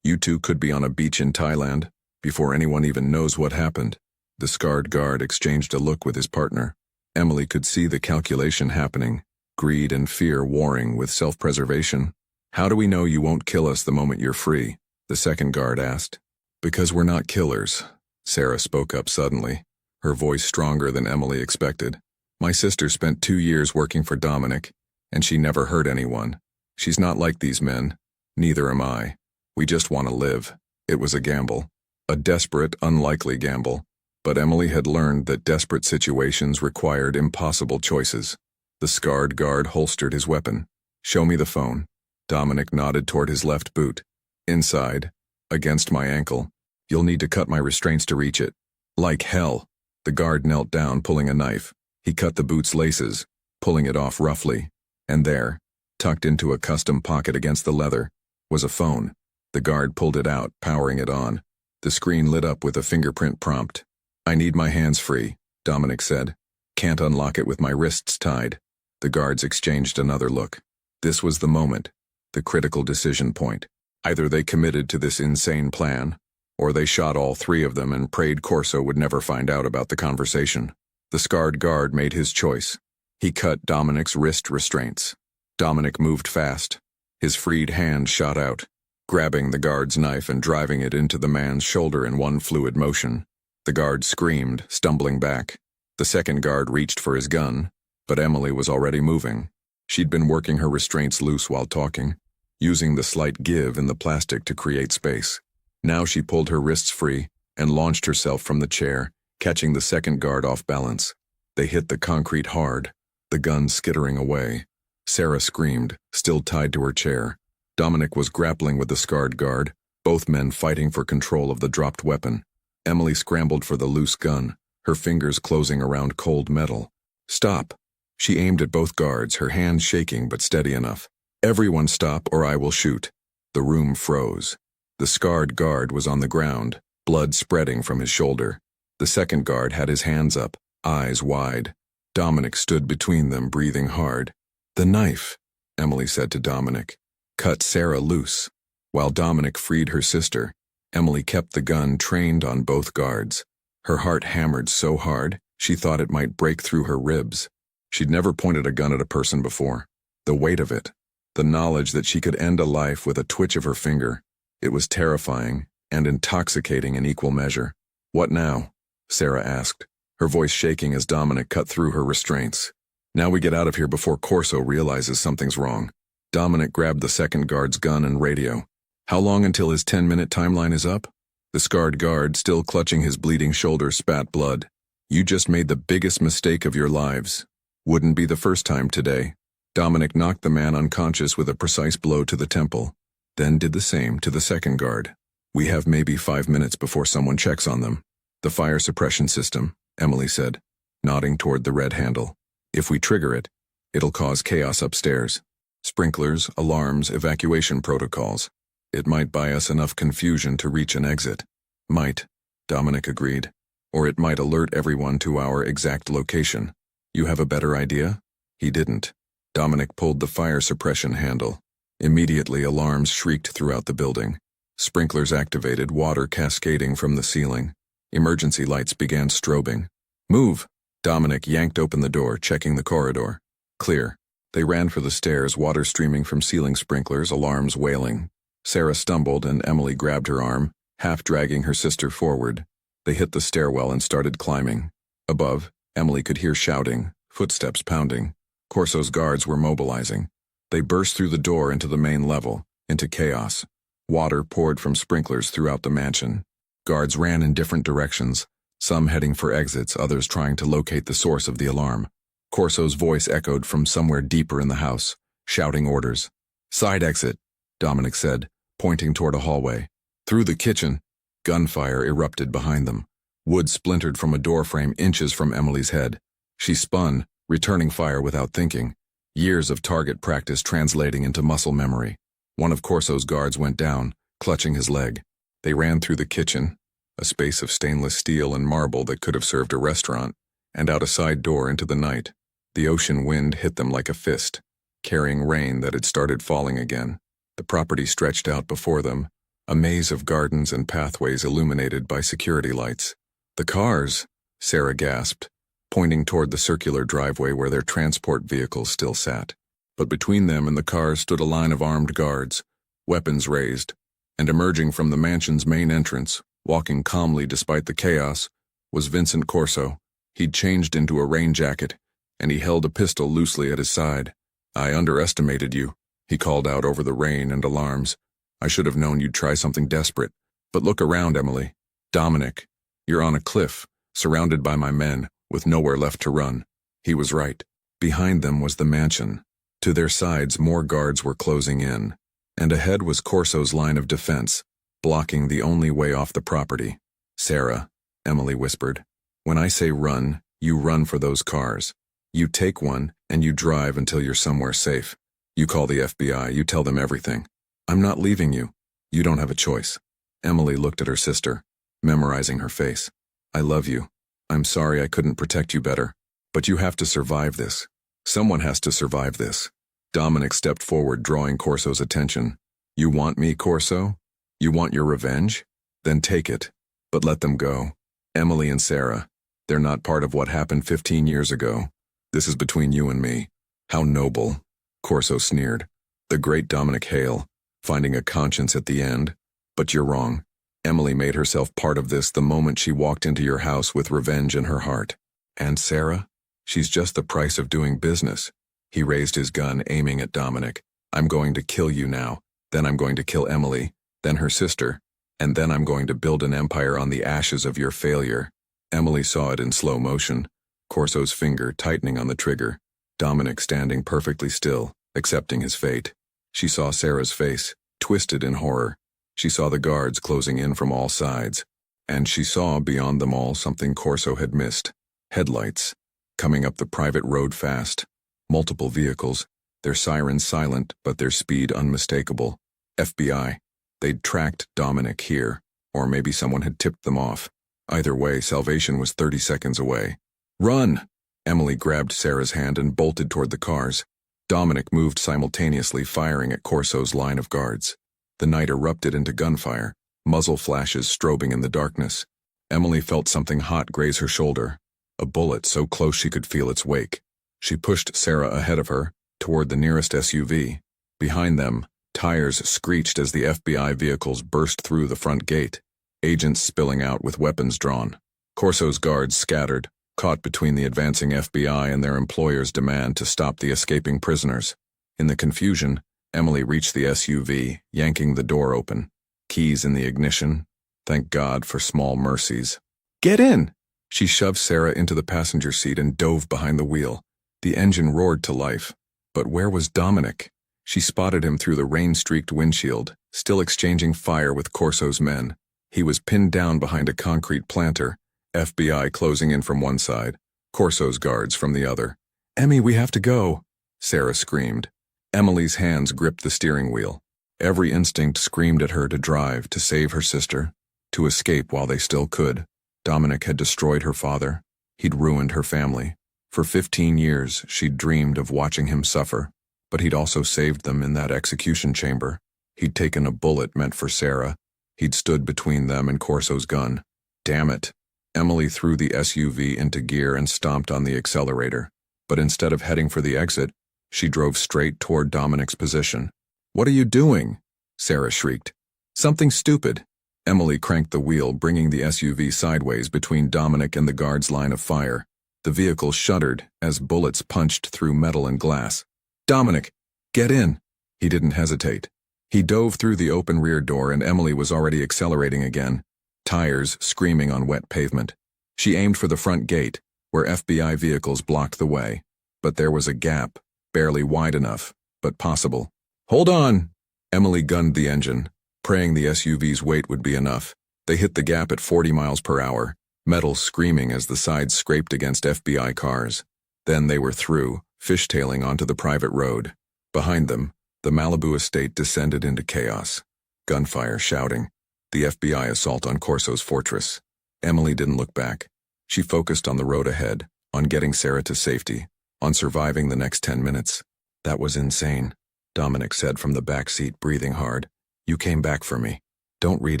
you two could be on a beach in Thailand before anyone even knows what happened. The scarred guard exchanged a look with his partner. Emily could see the calculation happening, greed and fear warring with self-preservation. How do we know you won't kill us the moment you're free? The second guard asked. Because we're not killers, Sarah spoke up suddenly, her voice stronger than Emily expected. My sister spent 2 years working for Dominic, and she never hurt anyone. She's not like these men. Neither am I. We just want to live. It was a gamble. A desperate, unlikely gamble. But Emily had learned that desperate situations required impossible choices. The scarred guard holstered his weapon. Show me the phone. Dominic nodded toward his left boot. Inside, against my ankle. You'll need to cut my restraints to reach it. Like hell. The guard knelt down, pulling a knife. He cut the boot's laces, pulling it off roughly. And there, tucked into a custom pocket against the leather, was a phone. The guard pulled it out, powering it on. The screen lit up with a fingerprint prompt. I need my hands free, Dominic said. Can't unlock it with my wrists tied. The guards exchanged another look. This was the moment, the critical decision point. Either they committed to this insane plan, Or they shot all three of them and prayed Corso would never find out about the conversation. The scarred guard made his choice. He cut Dominic's wrist restraints. Dominic moved fast. His freed hand shot out, grabbing the guard's knife and driving it into the man's shoulder in one fluid motion. The guard screamed, stumbling back. The second guard reached for his gun, but Emily was already moving. She'd been working her restraints loose while talking, using the slight give in the plastic to create space. Now she pulled her wrists free and launched herself from the chair, catching the second guard off balance. They hit the concrete hard, the gun skittering away. Sarah screamed, still tied to her chair. Dominic was grappling with the scarred guard, both men fighting for control of the dropped weapon. Emily scrambled for the loose gun, her fingers closing around cold metal. "Stop!" She aimed at both guards, her hands shaking but steady enough. "Everyone stop or I will shoot." The room froze. The scarred guard was on the ground, blood spreading from his shoulder. The second guard had his hands up, eyes wide. Dominic stood between them, breathing hard. "The knife," Emily said to Dominic. "Cut Sarah loose." While Dominic freed her sister, Emily kept the gun trained on both guards. Her heart hammered so hard, she thought it might break through her ribs. She'd never pointed a gun at a person before. The weight of it, the knowledge that she could end a life with a twitch of her finger, it was terrifying and intoxicating in equal measure. "What now?" Sarah asked, her voice shaking as Dominic cut through her restraints. "Now we get out of here before Corso realizes something's wrong." Dominic grabbed the second guard's gun and radio. "How long until his 10-minute timeline is up?" The scarred guard, still clutching his bleeding shoulder, spat blood. "You just made the biggest mistake of your lives. Wouldn't be the first time today." Dominic knocked the man unconscious with a precise blow to the temple, then did the same to the second guard. "We have maybe 5 minutes before someone checks on them." "The fire suppression system," Emily said, nodding toward the red handle. "If we trigger it, it'll cause chaos upstairs. Sprinklers, alarms, evacuation protocols. It might buy us enough confusion to reach an exit." "Might," Dominic agreed. "Or it might alert everyone to our exact location. You have a better idea?" He didn't. Dominic pulled the fire suppression handle. Immediately, alarms shrieked throughout the building. Sprinklers activated, water cascading from the ceiling. Emergency lights began strobing. "Move!" Dominic yanked open the door, checking the corridor. Clear. They ran for the stairs, water streaming from ceiling sprinklers, alarms wailing. Sarah stumbled and Emily grabbed her arm, half dragging her sister forward. They hit the stairwell and started climbing. Above, Emily could hear shouting, footsteps pounding. Corso's guards were mobilizing. They burst through the door into the main level, into chaos. Water poured from sprinklers throughout the mansion. Guards ran in different directions, some heading for exits, others trying to locate the source of the alarm. Corso's voice echoed from somewhere deeper in the house, shouting orders. "Side exit," Dominic said, pointing toward a hallway. Through the kitchen, gunfire erupted behind them. Wood splintered from a doorframe inches from Emily's head. She spun, returning fire without thinking. Years of target practice translating into muscle memory. One of Corso's guards went down, clutching his leg. They ran through the kitchen, a space of stainless steel and marble that could have served a restaurant, and out a side door into the night. The ocean wind hit them like a fist, carrying rain that had started falling again. The property stretched out before them, a maze of gardens and pathways illuminated by security lights. "The cars," Sarah gasped, pointing toward the circular driveway where their transport vehicles still sat. But between them and the cars stood a line of armed guards, weapons raised, and emerging from the mansion's main entrance, walking calmly despite the chaos, was Vincent Corso. He'd changed into a rain jacket, and he held a pistol loosely at his side. "I underestimated you," he called out over the rain and alarms. "I should have known you'd try something desperate. But look around, Emily. Dominic, you're on a cliff, surrounded by my men, with nowhere left to run." He was right. Behind them was the mansion. To their sides, more guards were closing in, and ahead was Corso's line of defense, blocking the only way off the property. "Sarah," Emily whispered, "when I say run, you run for those cars. You take one, and you drive until you're somewhere safe. You call the FBI, you tell them everything. I'm not leaving you. You don't have a choice." Emily looked at her sister, memorizing her face. "I love you. I'm sorry I couldn't protect you better. But you have to survive this. Someone has to survive this." Dominic stepped forward, drawing Corso's attention. "You want me, Corso? You want your revenge?" Then take it. But let them go. Emily and Sarah. They're not part of what happened 15 years ago. This is between you and me. How noble. Corso sneered. The great Dominic Hale, finding a conscience at the end. But you're wrong. Emily made herself part of this the moment she walked into your house with revenge in her heart. And Sarah? She's just the price of doing business. He raised his gun, aiming at Dominic. I'm going to kill you now. Then I'm going to kill Emily. Then her sister. And then I'm going to build an empire on the ashes of your failure. Emily saw it in slow motion, Corso's finger tightening on the trigger, Dominic standing perfectly still, accepting his fate. She saw Sarah's face, twisted in horror. She saw the guards closing in from all sides. And she saw beyond them all something Corso had missed. Headlights, coming up the private road fast. Multiple vehicles, their sirens silent but their speed unmistakable. FBI. They'd tracked Dominic here, or maybe someone had tipped them off. Either way, salvation was 30 seconds away. Run! Emily grabbed Sarah's hand and bolted toward the cars. Dominic moved simultaneously, firing at Corso's line of guards. The night erupted into gunfire, muzzle flashes strobing in the darkness. Emily felt something hot graze her shoulder, a bullet so close she could feel its wake. She pushed Sarah ahead of her, toward the nearest SUV. Behind them, tires screeched as the FBI vehicles burst through the front gate, agents spilling out with weapons drawn. Corso's guards scattered, caught between the advancing FBI and their employer's demand to stop the escaping prisoners. In the confusion, Emily reached the SUV, yanking the door open. Keys in the ignition. Thank God for small mercies. Get in! She shoved Sarah into the passenger seat and dove behind the wheel. The engine roared to life. But where was Dominic? She spotted him through the rain-streaked windshield, still exchanging fire with Corso's men. He was pinned down behind a concrete planter, FBI closing in from one side, Corso's guards from the other. Emmy, we have to go, Sarah screamed. Emily's hands gripped the steering wheel. Every instinct screamed at her to drive, to save her sister, to escape while they still could. Dominic had destroyed her father. He'd ruined her family. For 15 years, she'd dreamed of watching him suffer, but he'd also saved them in that execution chamber. He'd taken a bullet meant for Sarah. He'd stood between them and Corso's gun. Damn it. Emily threw the SUV into gear and stomped on the accelerator. But instead of heading for the exit, she drove straight toward Dominic's position. What are you doing? Sarah shrieked. Something stupid. Emily cranked the wheel, bringing the SUV sideways between Dominic and the guard's line of fire. The vehicle shuddered as bullets punched through metal and glass. Dominic, get in! He didn't hesitate. He dove through the open rear door and Emily was already accelerating again, tires screaming on wet pavement. She aimed for the front gate, where FBI vehicles blocked the way. But there was a gap, barely wide enough, but possible. Hold on! Emily gunned the engine, praying the SUV's weight would be enough. They hit the gap at 40 miles per hour. Metal screaming as the sides scraped against FBI cars. Then they were through, fishtailing onto the private road. Behind them, the Malibu estate descended into chaos. Gunfire shouting. The FBI assault on Corso's fortress. Emily didn't look back. She focused on the road ahead, on getting Sarah to safety, on surviving the next 10 minutes. That was insane, Dominic said from the back seat, breathing hard. You came back for me. Don't read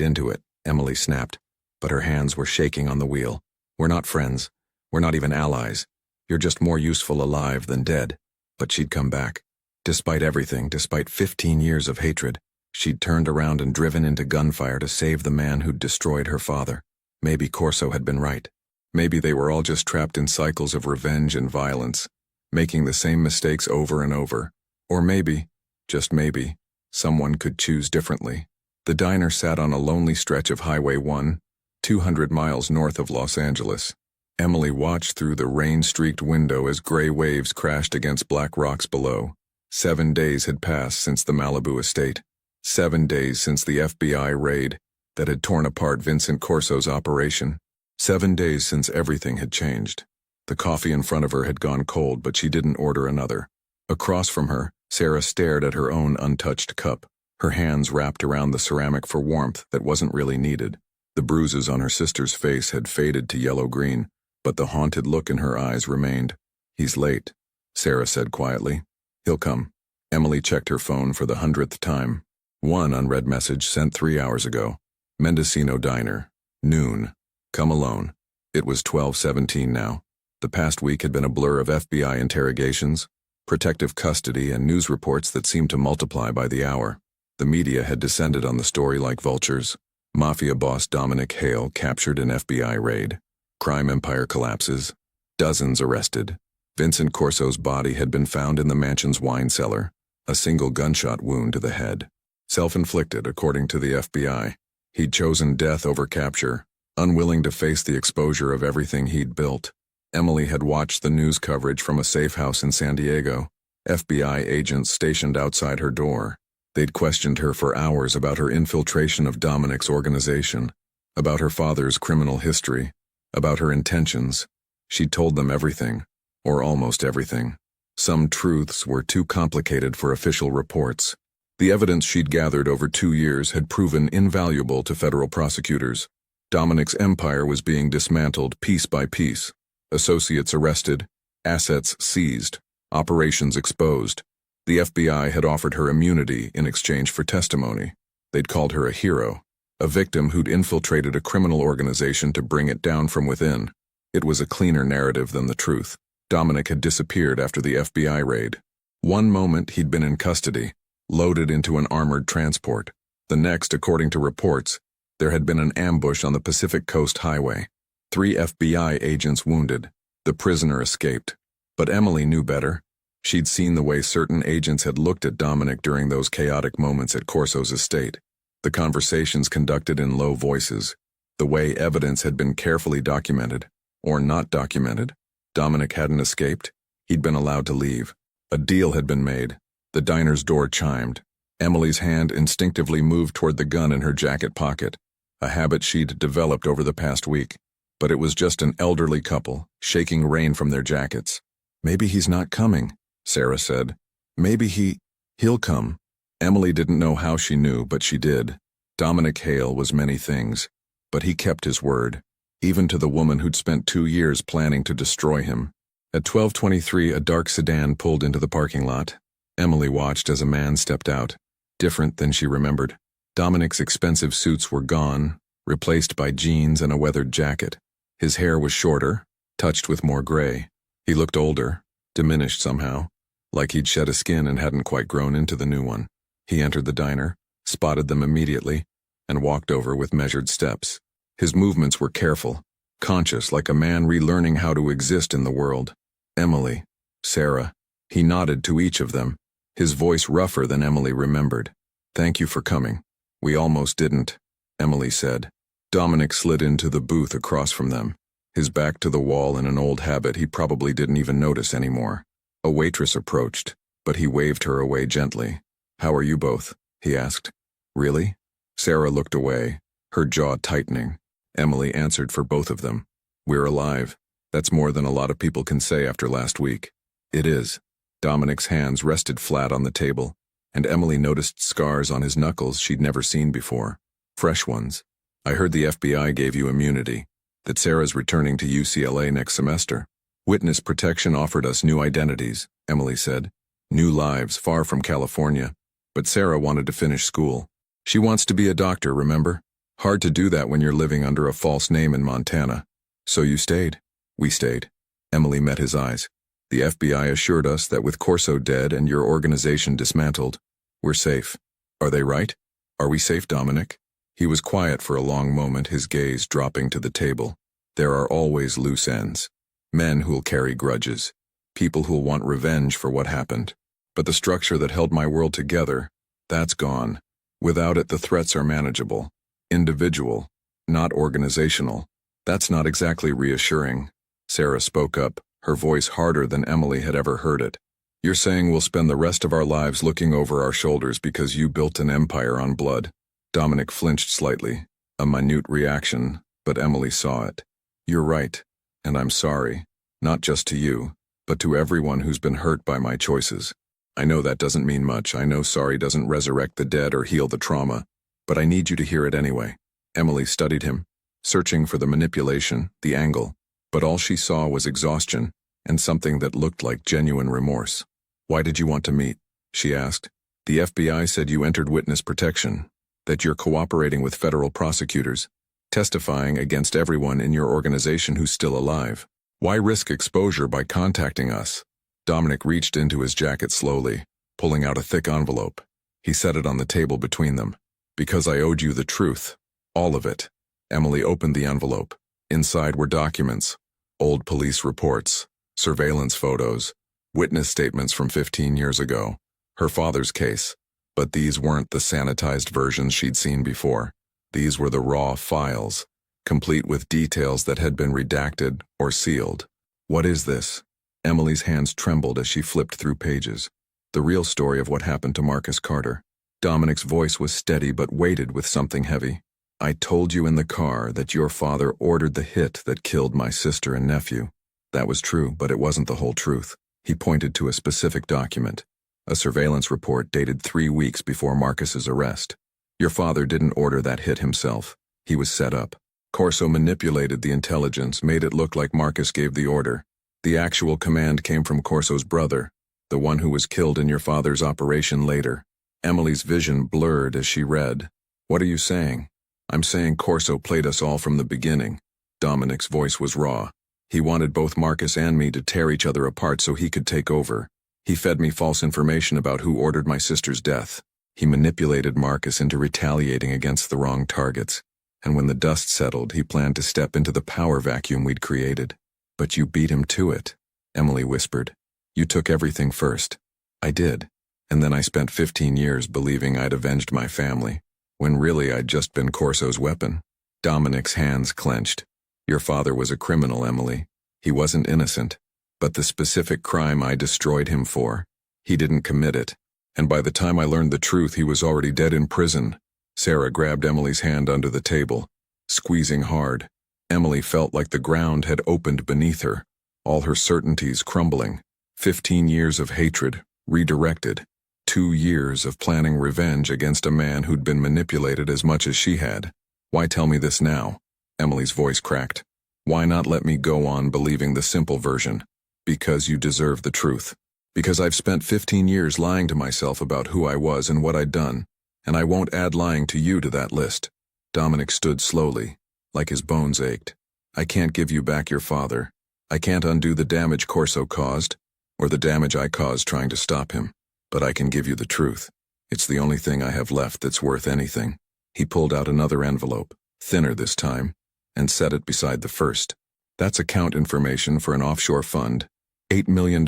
into it, Emily snapped. But her hands were shaking on the wheel. We're not friends. We're not even allies. You're just more useful alive than dead. But she'd come back. Despite everything, despite 15 years of hatred, she'd turned around and driven into gunfire to save the man who'd destroyed her father. Maybe Corso had been right. Maybe they were all just trapped in cycles of revenge and violence, making the same mistakes over and over. Or maybe, just maybe, someone could choose differently. The diner sat on a lonely stretch of Highway 1, 200 miles north of Los Angeles. Emily watched through the rain-streaked window as gray waves crashed against black rocks below. 7 days had passed since the Malibu estate. 7 days since the FBI raid that had torn apart Vincent Corso's operation. 7 days since everything had changed. The coffee in front of her had gone cold, but she didn't order another. Across from her, Sarah stared at her own untouched cup, her hands wrapped around the ceramic for warmth that wasn't really needed. The bruises on her sister's face had faded to yellow-green, but the haunted look in her eyes remained. He's late, Sarah said quietly. He'll come. Emily checked her phone for the 100th time. One unread message sent 3 hours ago. Mendocino Diner. Noon. Come alone. It was 12:17 now. The past week had been a blur of FBI interrogations, protective custody, and news reports that seemed to multiply by the hour. The media had descended on the story like vultures. Mafia boss Dominic Hale captured in FBI raid. Crime empire collapses. Dozens arrested. Vincent Corso's body had been found in the mansion's wine cellar. A single gunshot wound to the head. Self-inflicted, according to the FBI. He'd chosen death over capture, unwilling to face the exposure of everything he'd built. Emily had watched the news coverage from a safe house in San Diego. FBI agents stationed outside her door. They'd questioned her for hours about her infiltration of Dominic's organization, about her father's criminal history, about her intentions. She'd told them everything, or almost everything. Some truths were too complicated for official reports. The evidence she'd gathered over 2 years had proven invaluable to federal prosecutors. Dominic's empire was being dismantled piece by piece. Associates arrested, assets seized, operations exposed. The FBI had offered her immunity in exchange for testimony. They'd called her a hero, a victim who'd infiltrated a criminal organization to bring it down from within. It was a cleaner narrative than the truth. Dominic had disappeared after the FBI raid. One moment he'd been in custody, loaded into an armored transport. The next, according to reports, there had been an ambush on the Pacific Coast Highway. 3 FBI agents wounded. The prisoner escaped. But Emily knew better. She'd seen the way certain agents had looked at Dominic during those chaotic moments at Corso's estate. The conversations conducted in low voices. The way evidence had been carefully documented, or not documented. Dominic hadn't escaped. He'd been allowed to leave. A deal had been made. The diner's door chimed. Emily's hand instinctively moved toward the gun in her jacket pocket, a habit she'd developed over the past week. But it was just an elderly couple, shaking rain from their jackets. "Maybe he's not coming," Sarah said. "Maybe he'll come." Emily didn't know how she knew, but she did. Dominic Hale was many things, but he kept his word, even to the woman who'd spent 2 years planning to destroy him. At 12:23, a dark sedan pulled into the parking lot. Emily watched as a man stepped out, different than she remembered. Dominic's expensive suits were gone, replaced by jeans and a weathered jacket. His hair was shorter, touched with more gray. He looked older, diminished somehow, like he'd shed a skin and hadn't quite grown into the new one. He entered the diner, spotted them immediately, and walked over with measured steps. His movements were careful, conscious, like a man relearning how to exist in the world. "Emily, Sarah." He nodded to each of them, his voice rougher than Emily remembered. "Thank you for coming. We almost didn't," Emily said. Dominic slid into the booth across from them, his back to the wall in an old habit he probably didn't even notice anymore. A waitress approached, but he waved her away gently. "How are you both?" he asked. "Really?" Sarah looked away, her jaw tightening. Emily answered for both of them. "We're alive. That's more than a lot of people can say after last week." "It is." Dominic's hands rested flat on the table, and Emily noticed scars on his knuckles she'd never seen before. Fresh ones. "I heard the FBI gave you immunity, that Sarah's returning to UCLA next semester. Witness protection offered us new identities," Emily said. "New lives, far from California. But Sarah wanted to finish school. She wants to be a doctor, remember? Hard to do that when you're living under a false name in Montana. So you stayed." "We stayed." Emily met his eyes. "The FBI assured us that with Corso dead and your organization dismantled, we're safe. Are they right? Are we safe, Dominic?" He was quiet for a long moment, his gaze dropping to the table. "There are always loose ends. Men who'll carry grudges. People who'll want revenge for what happened. But the structure that held my world together, that's gone. Without it, the threats are manageable. Individual, not organizational. That's not exactly reassuring." Sarah spoke up, her voice harder than Emily had ever heard it. "You're saying we'll spend the rest of our lives looking over our shoulders because you built an empire on blood?" Dominic flinched slightly, a minute reaction, but Emily saw it. "You're right, and I'm sorry, not just to you, but to everyone who's been hurt by my choices. I know that doesn't mean much. I know sorry doesn't resurrect the dead or heal the trauma, but I need you to hear it anyway." Emily studied him, searching for the manipulation, the angle, but all she saw was exhaustion and something that looked like genuine remorse. "Why did you want to meet?" she asked. "The FBI said you entered witness protection. that you're cooperating with federal prosecutors, testifying against everyone in your organization who's still alive. Why risk exposure by contacting us? Dominic reached into his jacket slowly, pulling out a thick envelope. He set it on the table between them. Because I owed you the truth. All of it. Emily opened the envelope. Inside were documents, old police reports, surveillance photos, witness statements from 15 years ago, her father's case. But these weren't the sanitized versions she'd seen before. These were the raw files, complete with details that had been redacted or sealed. What is this? Emily's hands trembled as she flipped through pages. The real story of what happened to Marcus Carter. Dominic's voice was steady but weighted with something heavy. I told you in the car that your father ordered the hit that killed my sister and nephew. That was true, but it wasn't the whole truth. He pointed to a specific document, a surveillance report dated 3 weeks before Marcus's arrest. Your father didn't order that hit himself. He was set up. Corso manipulated the intelligence, made it look like Marcus gave the order. The actual command came from Corso's brother, the one who was killed in your father's operation later. Emily's vision blurred as she read. What are you saying? I'm saying Corso played us all from the beginning. Dominic's voice was raw. He wanted both Marcus and me to tear each other apart so he could take over. He fed me false information about who ordered my sister's death. He manipulated Marcus into retaliating against the wrong targets. And when the dust settled, he planned to step into the power vacuum we'd created. But you beat him to it, Emily whispered. You took everything first. I did. And then I spent 15 years believing I'd avenged my family, when really I'd just been Corso's weapon. Dominic's hands clenched. Your father was a criminal, Emily. He wasn't innocent. But the specific crime I destroyed him for, he didn't commit it. And by the time I learned the truth, he was already dead in prison. Sarah grabbed Emily's hand under the table, squeezing hard. Emily felt like the ground had opened beneath her, all her certainties crumbling. 15 years of hatred, redirected. 2 years of planning revenge against a man who'd been manipulated as much as she had. Why tell me this now? Emily's voice cracked. Why not let me go on believing the simple version? Because you deserve the truth. Because I've spent 15 years lying to myself about who I was and what I'd done, and I won't add lying to you to that list. Dominic stood slowly, like his bones ached. I can't give you back your father. I can't undo the damage Corso caused, or the damage I caused trying to stop him. But I can give you the truth. It's the only thing I have left that's worth anything. He pulled out another envelope, thinner this time, and set it beside the first. That's account information for an offshore fund. $8 million.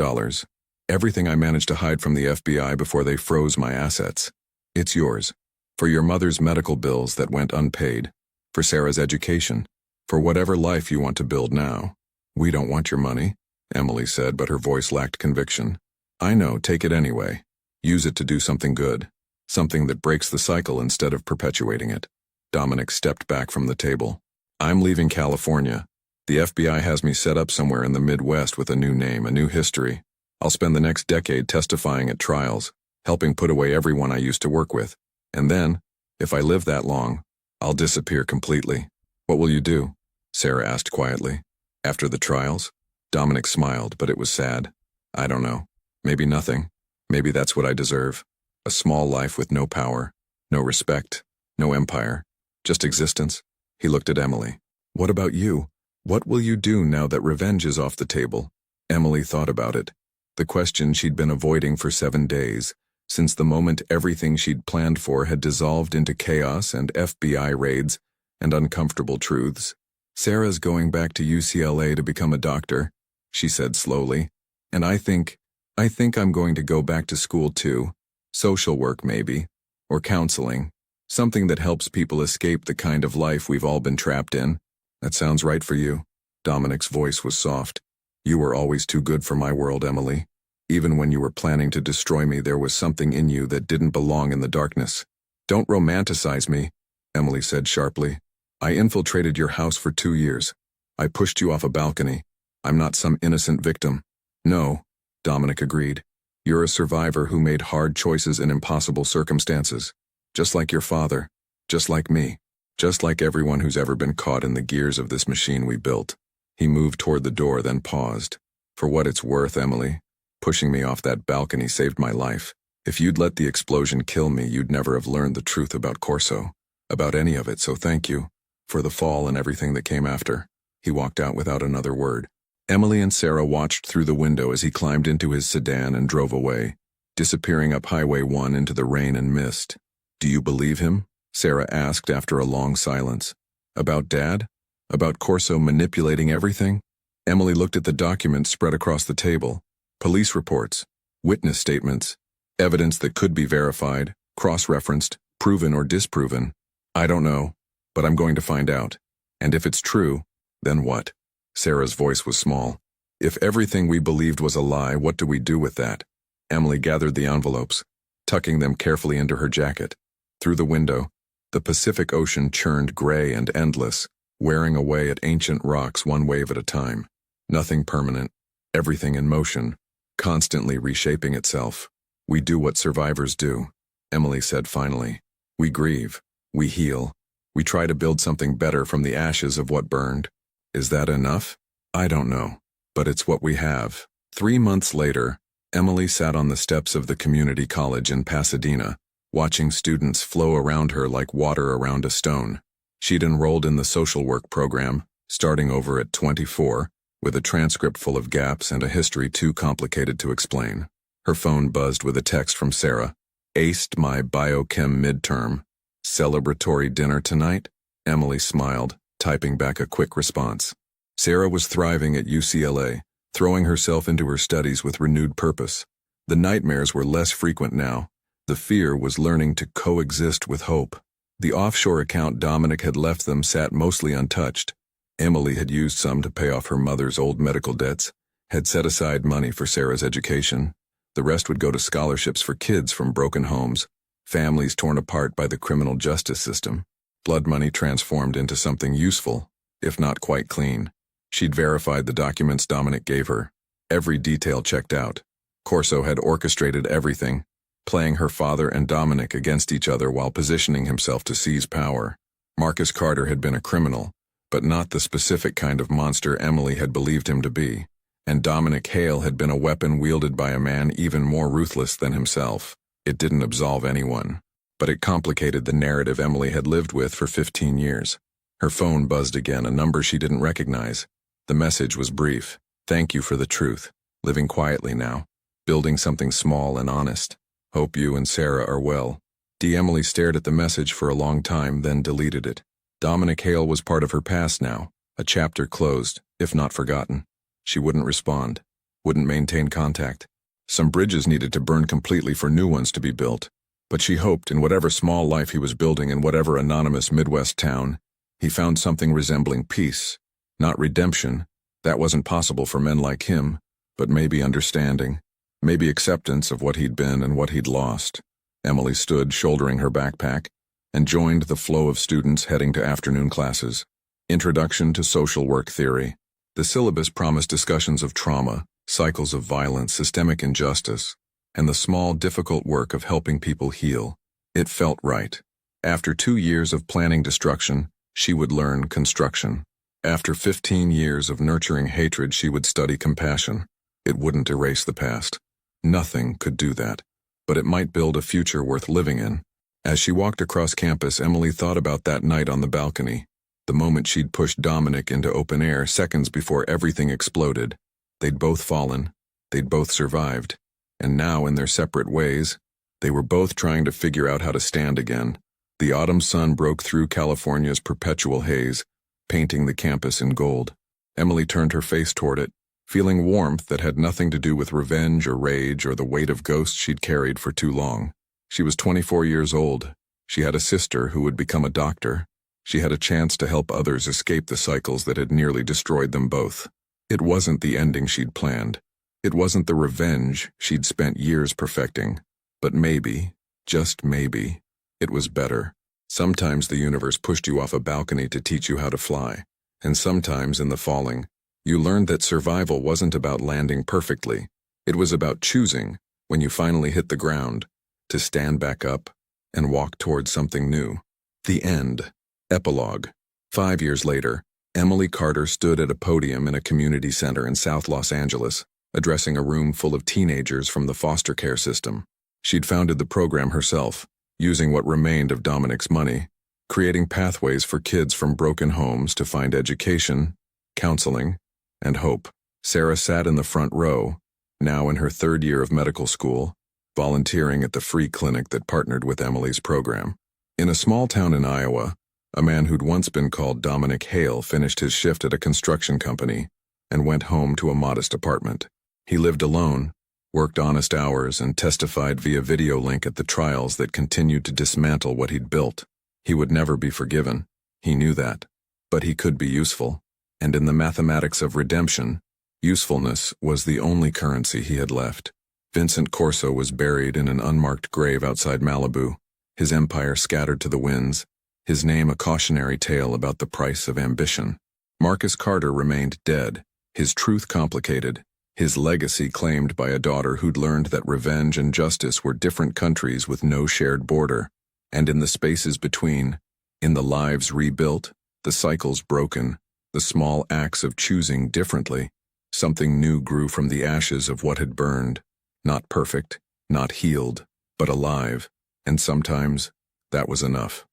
Everything I managed to hide from the FBI before they froze my assets. It's yours. For your mother's medical bills that went unpaid. For Sarah's education. For whatever life you want to build now. We don't want your money, Emily said, but her voice lacked conviction. I know, take it anyway. Use it to do something good. Something that breaks the cycle instead of perpetuating it. Dominic stepped back from the table. I'm leaving California. The FBI has me set up somewhere in the Midwest with a new name, a new history. I'll spend the next decade testifying at trials, helping put away everyone I used to work with. And then, if I live that long, I'll disappear completely. What will you do? Sarah asked quietly. After the trials? Dominic smiled, but it was sad. I don't know. Maybe nothing. Maybe that's what I deserve. A small life with no power, no respect, no empire, just existence. He looked at Emily. What about you? What will you do now that revenge is off the table? Emily thought about it. The question she'd been avoiding for 7 days, since the moment everything she'd planned for had dissolved into chaos and FBI raids and uncomfortable truths. Sarah's going back to UCLA to become a doctor, she said slowly. And I think I'm going to go back to school too. Social work maybe, or counseling. Something that helps people escape the kind of life we've all been trapped in. That sounds right for you. Dominic's voice was soft. You were always too good for my world, Emily. Even when you were planning to destroy me, there was something in you that didn't belong in the darkness. Don't romanticize me, Emily said sharply. I infiltrated your house for 2 years. I pushed you off a balcony. I'm not some innocent victim. No, Dominic agreed. You're a survivor who made hard choices in impossible circumstances. Just like your father. Just like me. Just like everyone who's ever been caught in the gears of this machine we built. He moved toward the door, then paused. For what it's worth, Emily, pushing me off that balcony saved my life. If you'd let the explosion kill me, you'd never have learned the truth about Corso, about any of it, so thank you, for the fall and everything that came after." He walked out without another word. Emily and Sarah watched through the window as he climbed into his sedan and drove away, disappearing up Highway 1 into the rain and mist. "Do you believe him?" Sarah asked after a long silence. "About Dad? About Corso manipulating everything?" Emily looked at the documents spread across the table. Police reports, witness statements, evidence that could be verified, cross-referenced, proven or disproven. "I don't know, but I'm going to find out. And if it's true, then what?" Sarah's voice was small. "If everything we believed was a lie, what do we do with that?" Emily gathered the envelopes, tucking them carefully into her jacket. Through the window, the Pacific Ocean churned gray and endless, wearing away at ancient rocks one wave at a time. Nothing permanent, everything in motion, constantly reshaping itself. "We do what survivors do," Emily said finally. "We grieve, we heal, we try to build something better from the ashes of what burned. Is that enough? I don't know, but it's what we have." 3 months later, Emily sat on the steps of the community college in Pasadena, watching students flow around her like water around a stone. She'd enrolled in the social work program, starting over at 24, with a transcript full of gaps and a history too complicated to explain. Her phone buzzed with a text from Sarah. "Aced my biochem midterm. Celebratory dinner tonight?" Emily smiled, typing back a quick response. Sarah was thriving at UCLA, throwing herself into her studies with renewed purpose. The nightmares were less frequent now. The fear was learning to coexist with hope. The offshore account Dominic had left them sat mostly untouched. Emily had used some to pay off her mother's old medical debts, had set aside money for Sarah's education. The rest would go to scholarships for kids from broken homes, families torn apart by the criminal justice system. Blood money transformed into something useful, if not quite clean. She'd verified the documents Dominic gave her. Every detail checked out. Corso had orchestrated everything, playing her father and Dominic against each other while positioning himself to seize power. Marcus Carter had been a criminal, but not the specific kind of monster Emily had believed him to be. And Dominic Hale had been a weapon wielded by a man even more ruthless than himself. It didn't absolve anyone, but it complicated the narrative Emily had lived with for 15 years. Her phone buzzed again, a number she didn't recognize. The message was brief. "Thank you for the truth. Living quietly now. Building something small and honest. Hope you and Sarah are well." Emily stared at the message for a long time, then deleted it. Dominic Hale was part of her past now, a chapter closed, if not forgotten. She wouldn't respond, wouldn't maintain contact. Some bridges needed to burn completely for new ones to be built, but she hoped in whatever small life he was building in whatever anonymous Midwest town, he found something resembling peace. Not redemption, that wasn't possible for men like him, but maybe understanding, maybe acceptance of what he'd been and what he'd lost. Emily stood shouldering her backpack and joined the flow of students heading to afternoon classes. Introduction to Social Work Theory. The syllabus promised discussions of trauma, cycles of violence, systemic injustice, and the small, difficult work of helping people heal. It felt right. After 2 years of planning destruction, she would learn construction. After 15 years of nurturing hatred, she would study compassion. It wouldn't erase the past. Nothing could do that, but it might build a future worth living in. As she walked across campus, Emily thought about that night on the balcony. The moment she'd pushed Dominic into open air, seconds before everything exploded. They'd both fallen, they'd both survived, and now in their separate ways, they were both trying to figure out how to stand again. The autumn sun broke through California's perpetual haze, painting the campus in gold. Emily turned her face toward it, feeling warmth that had nothing to do with revenge or rage or the weight of ghosts she'd carried for too long. She was 24 years old. She had a sister who would become a doctor. She had a chance to help others escape the cycles that had nearly destroyed them both. It wasn't the ending she'd planned. It wasn't the revenge she'd spent years perfecting. But maybe, just maybe, it was better. Sometimes the universe pushed you off a balcony to teach you how to fly. And sometimes in the falling, you learned that survival wasn't about landing perfectly. It was about choosing, when you finally hit the ground, to stand back up and walk towards something new. The end. Epilogue. 5 years later, Emily Carter stood at a podium in a community center in South Los Angeles, addressing a room full of teenagers from the foster care system. She'd founded the program herself, using what remained of Dominic's money, creating pathways for kids from broken homes to find education, counseling, and hope. Sarah sat in the front row, now in her third year of medical school, volunteering at the free clinic that partnered with Emily's program. In a small town in Iowa, a man who'd once been called Dominic Hale finished his shift at a construction company and went home to a modest apartment. He lived alone, worked honest hours, and testified via video link at the trials that continued to dismantle what he'd built. He would never be forgiven. He knew that. But he could be useful. And in the mathematics of redemption, usefulness was the only currency he had left. Vincent Corso was buried in an unmarked grave outside Malibu, his empire scattered to the winds, his name a cautionary tale about the price of ambition. Marcus Carter remained dead, his truth complicated, his legacy claimed by a daughter who'd learned that revenge and justice were different countries with no shared border, and in the spaces between, in the lives rebuilt, the cycles broken, the small acts of choosing differently, something new grew from the ashes of what had burned. Not perfect, not healed, but alive, and sometimes that was enough.